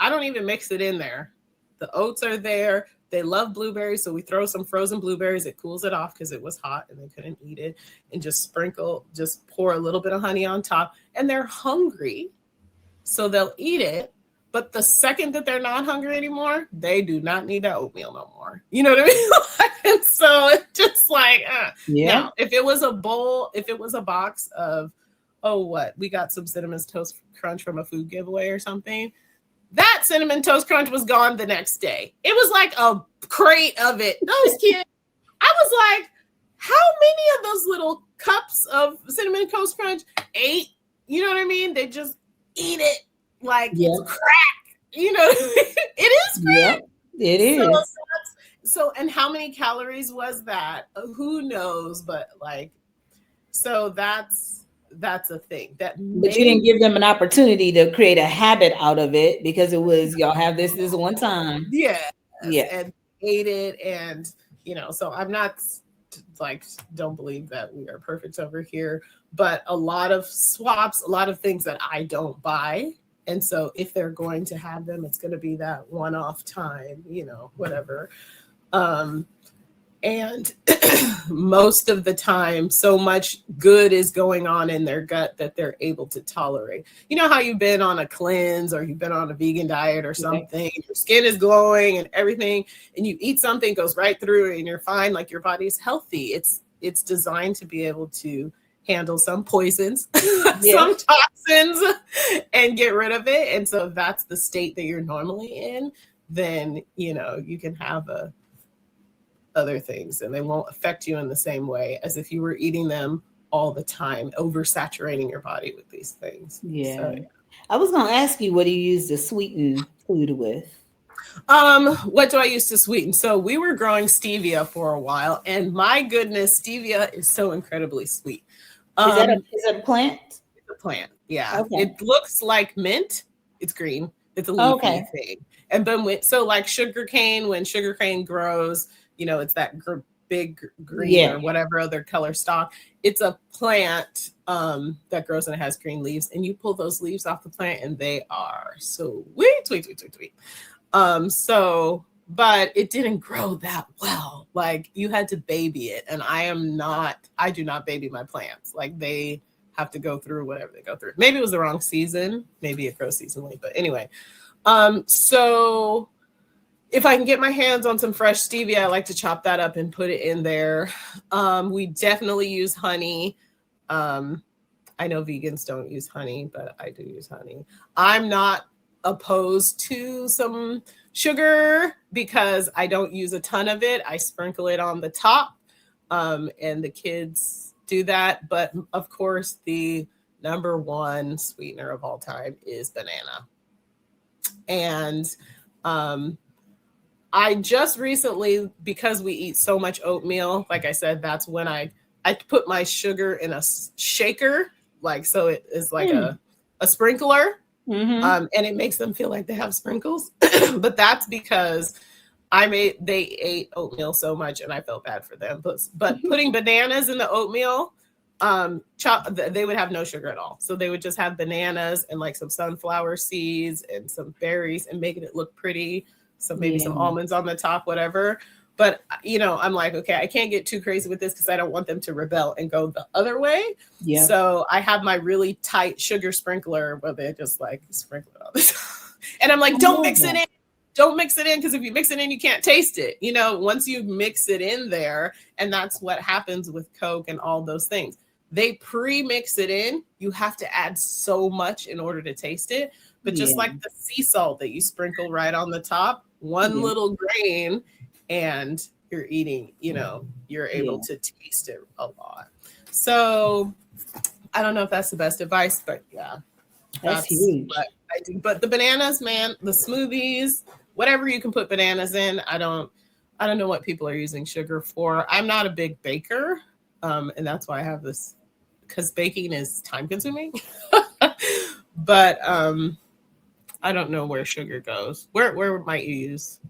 I don't even mix it in there. The oats are there. they love blueberries. So we throw some frozen blueberries. It cools it off because it was hot and they couldn't eat it. And just pour a little bit of honey on top. And they're hungry, so they'll eat it. But the second that they're not hungry anymore, they do not need that oatmeal no more. You know what I mean? And so it's just like, Now, if it was a box of, we got some Cinnamon Toast Crunch from a food giveaway or something, that Cinnamon Toast Crunch was gone the next day. It was like a crate of it. Those kids, I was like, how many of those little cups of Cinnamon Toast Crunch ate? You know what I mean? They just eat it like it's crack. You know, it is crack. It is. So, and how many calories was that? Who knows? But like, so that's a thing. But you didn't give them an opportunity to create a habit out of it, because it was, y'all have this one time. Yeah. And ate it. And, you know, so I'm not like, don't believe that we are perfect over here, but a lot of swaps, a lot of things that I don't buy. And so if they're going to have them, it's going to be that one-off time, you know, whatever. And most of the time, so much good is going on in their gut that they're able to tolerate. You know how you've been on a cleanse or you've been on a vegan diet or something, your skin is glowing and everything, and you eat something, goes right through it and you're fine, like your body's healthy. It's designed to be able to handle some poisons, some toxins, and get rid of it. And so if that's the state that you're normally in, then, you know, you can have other things and they won't affect you in the same way as if you were eating them all the time, oversaturating your body with these things. I was going to ask you, what do you use to sweeten food with? What do I use to sweeten? So we were growing stevia for a while, and my goodness, stevia is so incredibly sweet. Is that a plant? It's a plant. Yeah. Okay. It looks like mint. It's green. It's a leafy thing. And then so like sugarcane, when sugarcane grows, you know, it's that big green or whatever other color stalk. It's a plant that grows and it has green leaves, and you pull those leaves off the plant and they are so sweet. But it didn't grow that well. Like, you had to baby it. And I do not baby my plants. Like, they have to go through whatever they go through. Maybe it was the wrong season. Maybe it grows seasonally. But anyway, so if I can get my hands on some fresh stevia, I like to chop that up and put it in there. We definitely use honey. I know vegans don't use honey, but I do use honey. I'm not opposed to some sugar because I don't use a ton of it. I sprinkle it on the top, and the kids do that. But of course, the number one sweetener of all time is banana. And I just recently, because we eat so much oatmeal, like I said, that's when I put my sugar in a shaker, like, so it is like a sprinkler. And it makes them feel like they have sprinkles. But that's because they ate oatmeal so much and I felt bad for them. But putting bananas in the oatmeal, they would have no sugar at all. So they would just have bananas and like some sunflower seeds and some berries and making it look pretty. So maybe some almonds on the top, whatever. But, you know, I'm like, okay, I can't get too crazy with this because I don't want them to rebel and go the other way. Yeah. So I have my really tight sugar sprinkler where they just like sprinkle it all this. And I'm like, don't mix it in. Don't mix it in, because if you mix it in, you can't taste it. You know, once you mix it in there, and that's what happens with Coke and all those things. They pre-mix it in. You have to add so much in order to taste it. But just like the sea salt that you sprinkle right on the top, one little grain, and you're eating, you know, you're able to taste it a lot. So I don't know if that's the best advice, but that's huge. What I do. But the bananas, man, the smoothies, whatever you can put bananas in. I don't know what people are using sugar for. I'm not a big baker. And that's why I have this, because baking is time consuming. But I don't know where sugar goes. Where might you use?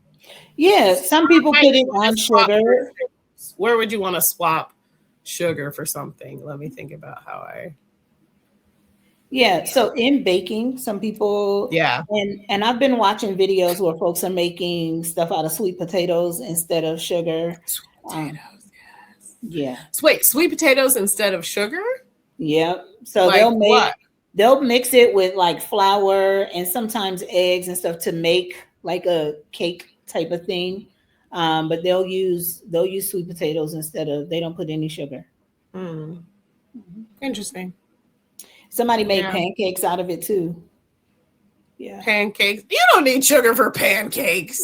Yeah, some people put it on sugar. Where would you want to swap sugar for something? Let me think about how Yeah. So in baking, some people, and I've been watching videos where folks are making stuff out of sweet potatoes instead of sugar. Sweet potatoes, yes. Yeah. Wait, sweet potatoes instead of sugar? Yep. So Like what? they'll mix it with like flour and sometimes eggs and stuff to make like a cake type of thing. But they'll use sweet potatoes instead of, they don't put any sugar. Hmm. Interesting. Somebody made pancakes out of it too. Yeah. Pancakes. You don't need sugar for pancakes.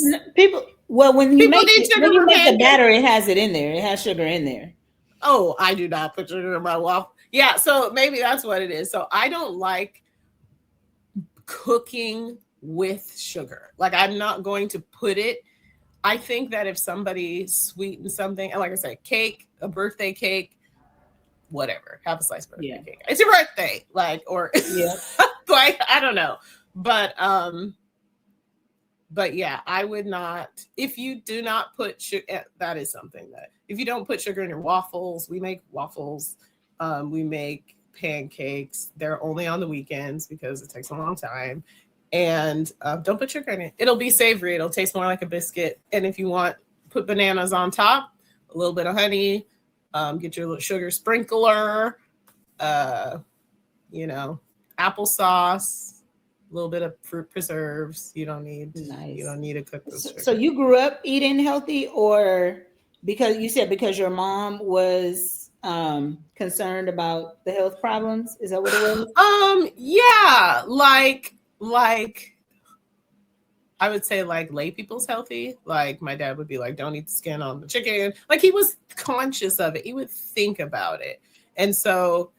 When you make the pancakes. batter, it has it in there. It has sugar in there. Oh, I do not put sugar in my waffle. Yeah, so maybe that's what it is. So I don't like cooking with sugar. Like I'm not going to put it. I think that if somebody sweetens something, and like I said, cake, a birthday cake, whatever, have a slice of birthday cake. It's your birthday, like, or like I don't know, but yeah, I would not. If you do not put sugar, that is something that if you don't put sugar in your waffles, we make waffles, we make pancakes. They're only on the weekends because it takes a long time. And don't put sugar in it. It'll be savory. It'll taste more like a biscuit. And if you want, put bananas on top, a little bit of honey, get your little sugar sprinkler, applesauce, a little bit of fruit preserves. You don't need to cook with sugar. So you grew up eating healthy, or because you said because your mom was concerned about the health problems? Is that what it was? Yeah, like I would say like lay people's healthy. Like my dad would be like, don't eat the skin on the chicken. Like he was conscious of it. He would think about it. And so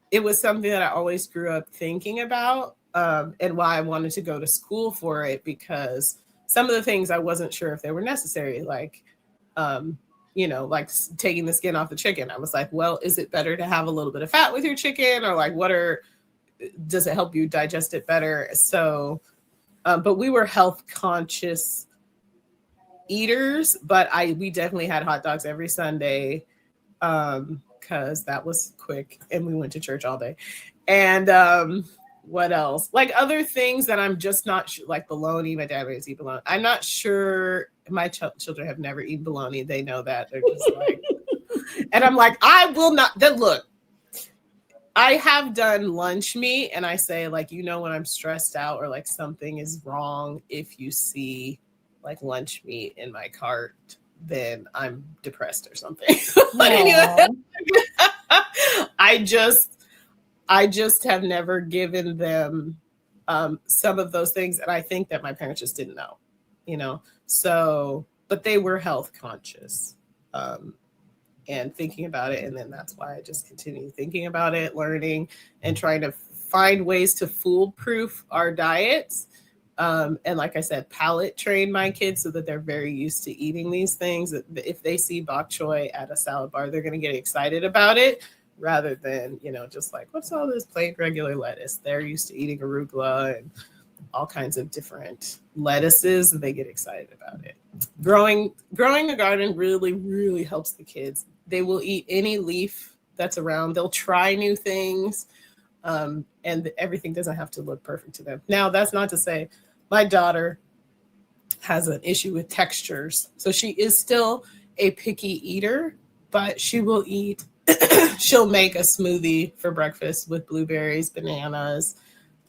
it was something that I always grew up thinking about, and why I wanted to go to school for it, because some of the things I wasn't sure if they were necessary, like, like taking the skin off the chicken. I was like, well, is it better to have a little bit of fat with your chicken, or like does it help you digest it better? So, but we were health conscious eaters, but we definitely had hot dogs every Sunday, because that was quick and we went to church all day. And what else? Like other things that I'm just not sure, like bologna. My dad always eat bologna. I'm not sure. My children have never eaten bologna. They know that. They're just like, and I'm like, I will not. Then look, I have done lunch meat, and I say, like, when I'm stressed out or like something is wrong, if you see like lunch meat in my cart, then I'm depressed or something. But anyway, I just have never given them some of those things, and I think that my parents just didn't know, So, but they were health conscious. And thinking about it. And then that's why I just continue thinking about it, learning, and trying to find ways to foolproof our diets. And like I said, palate train my kids so that they're very used to eating these things. If they see bok choy at a salad bar, they're going to get excited about it, rather than, just like, what's all this plain regular lettuce? They're used to eating arugula and all kinds of different lettuces, and they get excited about it. Growing a garden really, really helps the kids. They will eat any leaf that's around. They'll try new things, and everything doesn't have to look perfect to them. Now, that's not to say my daughter has an issue with textures. So she is still a picky eater, but she will eat. She'll make a smoothie for breakfast with blueberries, bananas,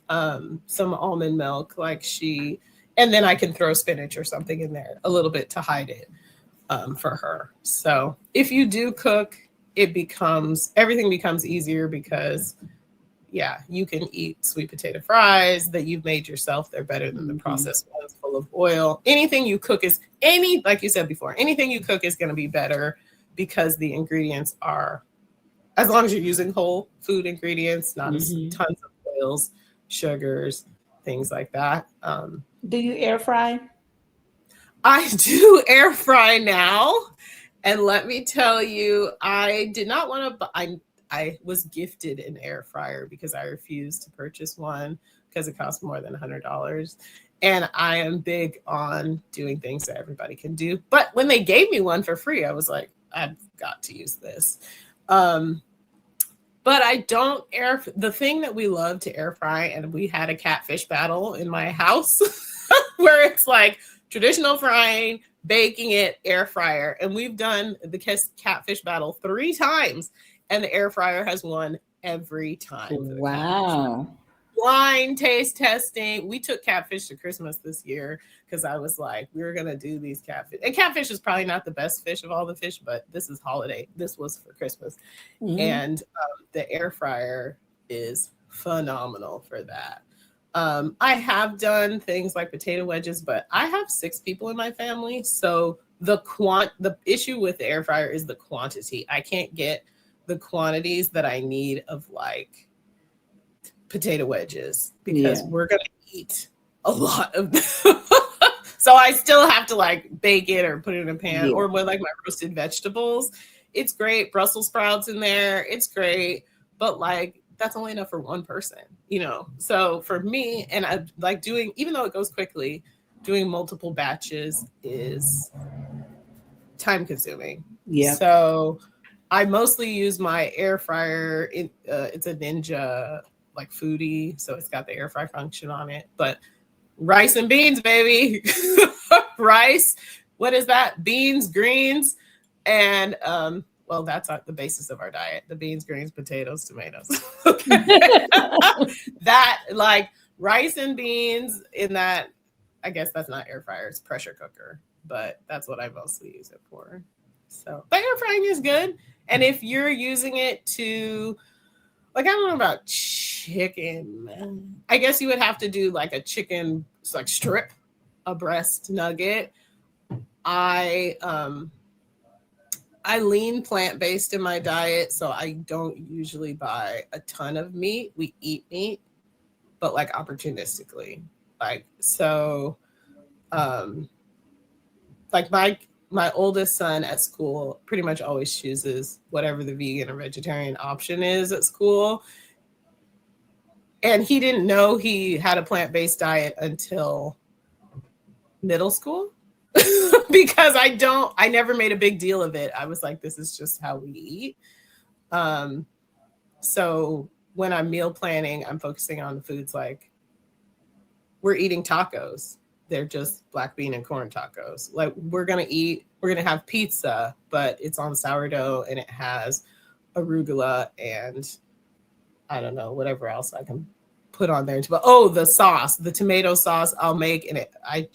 some almond milk, and then I can throw spinach or something in there a little bit to hide it for her. So if you do cook, everything becomes easier, because you can eat sweet potato fries that you've made yourself. They're better than the processed ones full of oil. Anything you cook like you said before, anything you cook is going to be better, because the ingredients are, as long as you're using whole food ingredients, not tons of oils, sugars, things like that. Do you air fry? I do air fry now. And let me tell you, I did not want to, I was gifted an air fryer because I refused to purchase one because it cost more than $100. And I am big on doing things that everybody can do. But when they gave me one for free, I was like, I've got to use this. But I don't the thing that we love to air fry, and we had a catfish battle in my house where it's like traditional frying, baking it, air fryer. And we've done the catfish battle 3 times, and the air fryer has won every time. Wow. Blind taste testing. We took catfish to Christmas this year because I was like, we were going to do these catfish. And catfish is probably not the best fish of all the fish, but this is holiday. This was for Christmas. Mm-hmm. And the air fryer is phenomenal for that. I have done things like potato wedges, but I have 6 people in my family. So the issue with the air fryer is the quantity. I can't get the quantities that I need of like potato wedges because we're going to eat a lot of them. So I still have to like bake it or put it in a pan or with like my roasted vegetables. It's great. Brussels sprouts in there. It's great. But like, that's only enough for one person, you know? So for me, and I like doing, even though it goes quickly, doing multiple batches is time consuming. Yeah. So I mostly use my air fryer. It's a Ninja like foodie, so it's got the air fry function on it. But rice and beans, baby. Rice. What is that? Beans, greens, and well, that's the basis of our diet: the beans, greens, potatoes, tomatoes. That like rice and beans in that. I guess that's not air fryer; it's pressure cooker. But that's what I mostly use it for. So, but air frying is good, and if you're using it to like, I don't know about chicken. I guess you would have to do like a chicken, like strip, a breast nugget. I lean plant-based in my diet, so I don't usually buy a ton of meat. We eat meat, but like opportunistically. Like, so, like my oldest son at school pretty much always chooses whatever the vegan or vegetarian option is at school. And he didn't know he had a plant-based diet until middle school because I never made a big deal of it. I was like, this is just how we eat. So when I'm meal planning, I'm focusing on the foods like we're eating tacos. They're just black bean and corn tacos. Like we're going to have pizza, but it's on sourdough and it has arugula and I don't know, whatever else I can put on there. But the sauce, the tomato sauce I'll make. And I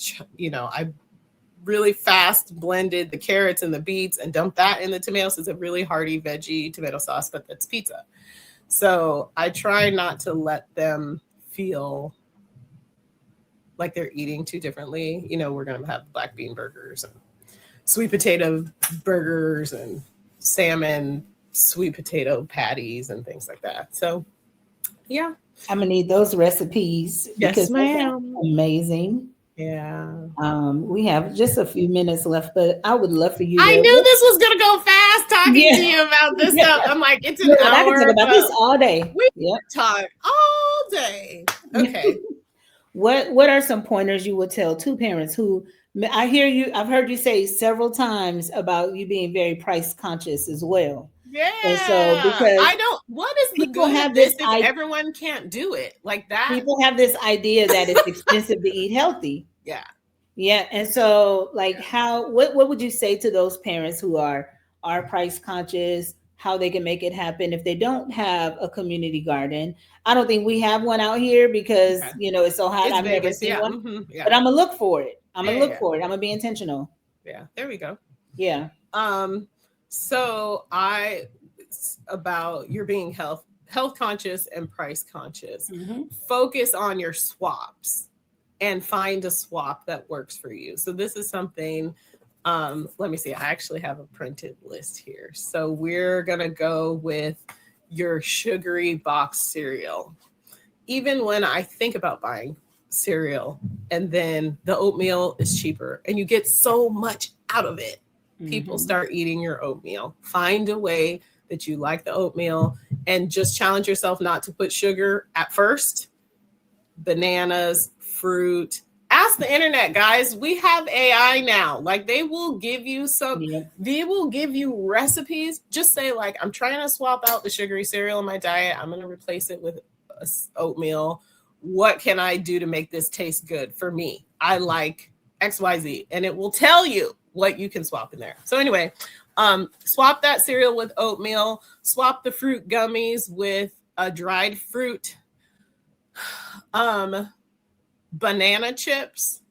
really fast blended the carrots and the beets and dumped that in the tomatoes. It's a really hearty veggie tomato sauce, but that's pizza. So I try not to let them feel like they're eating too differently. You know, we're going to have black bean burgers and sweet potato burgers and salmon, sweet potato patties and things like that. So, yeah. I'm going to need those recipes. Yes, ma'am. Amazing. Yeah. We have just a few minutes left, but I would love for you. I knew this was going to go fast talking to you about this stuff. I'm like, it's an hour. I can talk about this all day. We talk all day. Okay. What are some pointers you would tell to parents who I've heard you say several times about you being very price conscious as well. Yeah. And so because what is the good of this if everyone can't do it like that? People have this idea that it's expensive to eat healthy. Yeah. Yeah. And so like what would you say to those parents who are price conscious, how they can make it happen if they don't have a community garden? I don't think we have one out here because, it's so hot. I've never seen one, but I'm going to look for it. I'm going to I'm going to be intentional. Yeah. There we go. Yeah. So about you're being health conscious and price conscious. Mm-hmm. Focus on your swaps and find a swap that works for you. So this is something, let me see. I actually have a printed list here. So we're going to go with your sugary box cereal. Even when I think about buying cereal and then the oatmeal is cheaper and you get so much out of it, people start eating your oatmeal. Find a way that you like the oatmeal and just challenge yourself not to put sugar at first. Bananas, fruit, ask the internet, guys. We have AI now. Like they will give you they will give you recipes. Just say like, I'm trying to swap out the sugary cereal in my diet. I'm going to replace it with oatmeal. What can I do to make this taste good for me? I like XYZ, and it will tell you what you can swap in there. So anyway, swap that cereal with oatmeal, swap the fruit gummies with a dried fruit. Banana chips,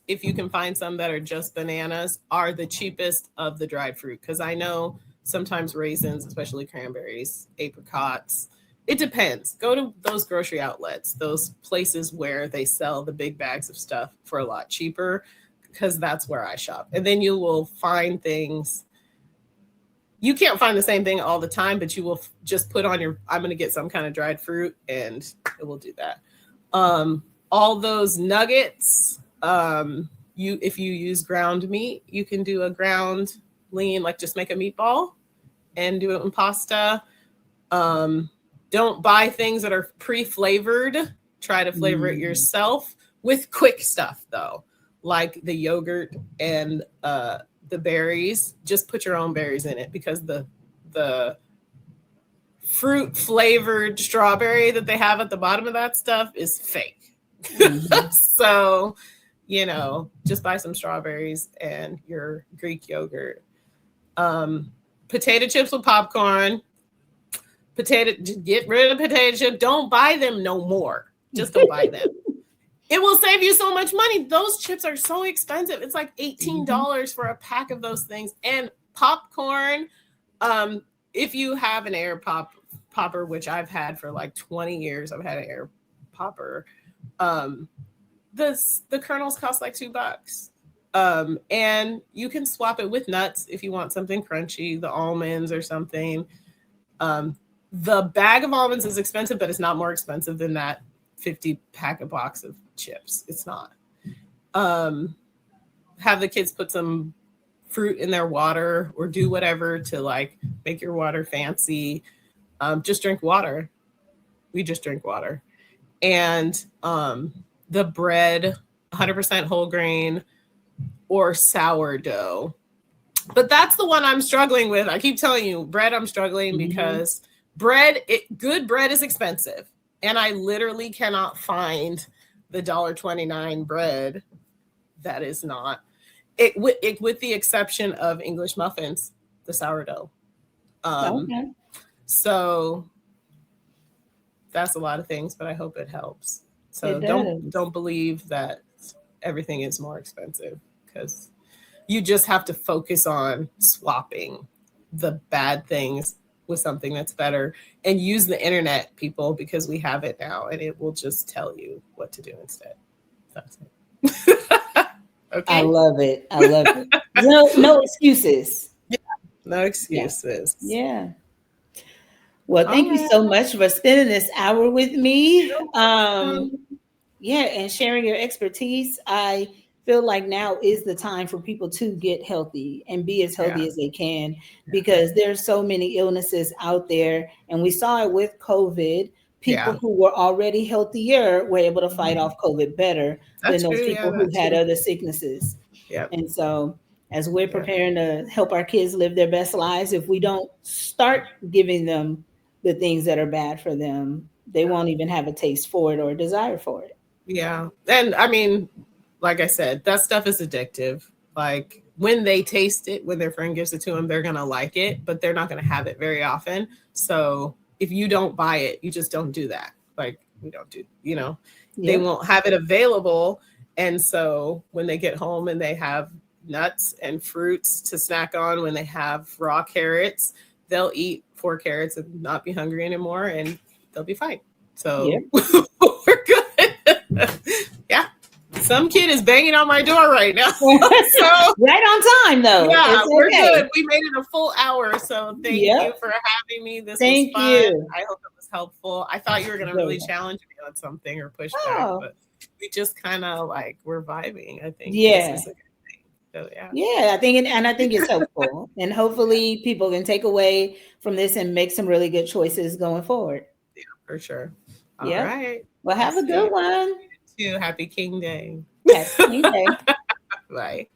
if you can find some that are just bananas, are the cheapest of the dried fruit. Because I know sometimes raisins, especially cranberries, apricots, it depends. Go to those grocery outlets, those places where they sell the big bags of stuff for a lot cheaper, because that's where I shop. And then you will find things. You can't find the same thing all the time, but you will just put on I'm going to get some kind of dried fruit, and it will do that. All those nuggets, if you use ground meat, you can do a ground lean, like just make a meatball and do it in pasta. Don't buy things that are pre-flavored. Try to flavor it yourself with quick stuff, though, like the yogurt and the berries. Just put your own berries in it, because the fruit flavored strawberry that they have at the bottom of that stuff is fake. So, just buy some strawberries and your Greek yogurt. Potato chips with popcorn. Get rid of potato chips. Don't buy them no more. Just don't buy them. It will save you so much money. Those chips are so expensive. It's like $18 for a pack of those things. And popcorn, if you have an air popper, which I've had for like 20 years, I've had an air popper. The kernels cost like $2. And you can swap it with nuts if you want something crunchy, the almonds or something. The bag of almonds is expensive, but it's not more expensive than that 50 pack box of chips. It's not. Have the kids put some fruit in their water, or do whatever to like make your water fancy. Just drink water. We just drink water. And the bread, 100% whole grain or sourdough. But that's the one I'm struggling with. I keep telling you, bread, I'm struggling because good bread is expensive. And I literally cannot find the $1.29 bread that is not, with the exception of English muffins, the sourdough. So that's a lot of things, but I hope it helps. So don't believe that everything is more expensive, because you just have to focus on swapping the bad things with something that's better, and use the internet, people, because we have it now and it will just tell you what to do instead. That's it. Okay. I love it. No excuses. Yeah, no excuses. Yeah. Well, thank you so much for spending this hour with me. And sharing your expertise. I feel like now is the time for people to get healthy and be as healthy as they can, because there's so many illnesses out there. And we saw it with COVID. People who were already healthier were able to fight off COVID better than those people who had other sicknesses. Yeah. And so as we're preparing to help our kids live their best lives, if we don't start giving them the things that are bad for them, they won't even have a taste for it or a desire for it. Yeah. And I mean, like I said, that stuff is addictive. Like when they taste it, when their friend gives it to them, they're going to like it, but they're not going to have it very often. So if you don't buy it, you just don't do that. Like we don't do, they won't have it available. And so when they get home and they have nuts and fruits to snack on, when they have raw carrots, they'll eat 4 carrots and not be hungry anymore, and they'll be fine. So we're good. Yeah. Some kid is banging on my door right now. So, right on time, though. Yeah, we're good. We made it a full hour. So thank you for having me. This was fun. I hope it was helpful. I thought you were going to really challenge me on something or push back, but we just kind of we're vibing. I think this is a good thing. So, I think it's helpful. And hopefully people can take away from this and make some really good choices going forward. Yeah, for sure. All right. Well, have a good one. too. Happy King Day. Happy King Day. Bye.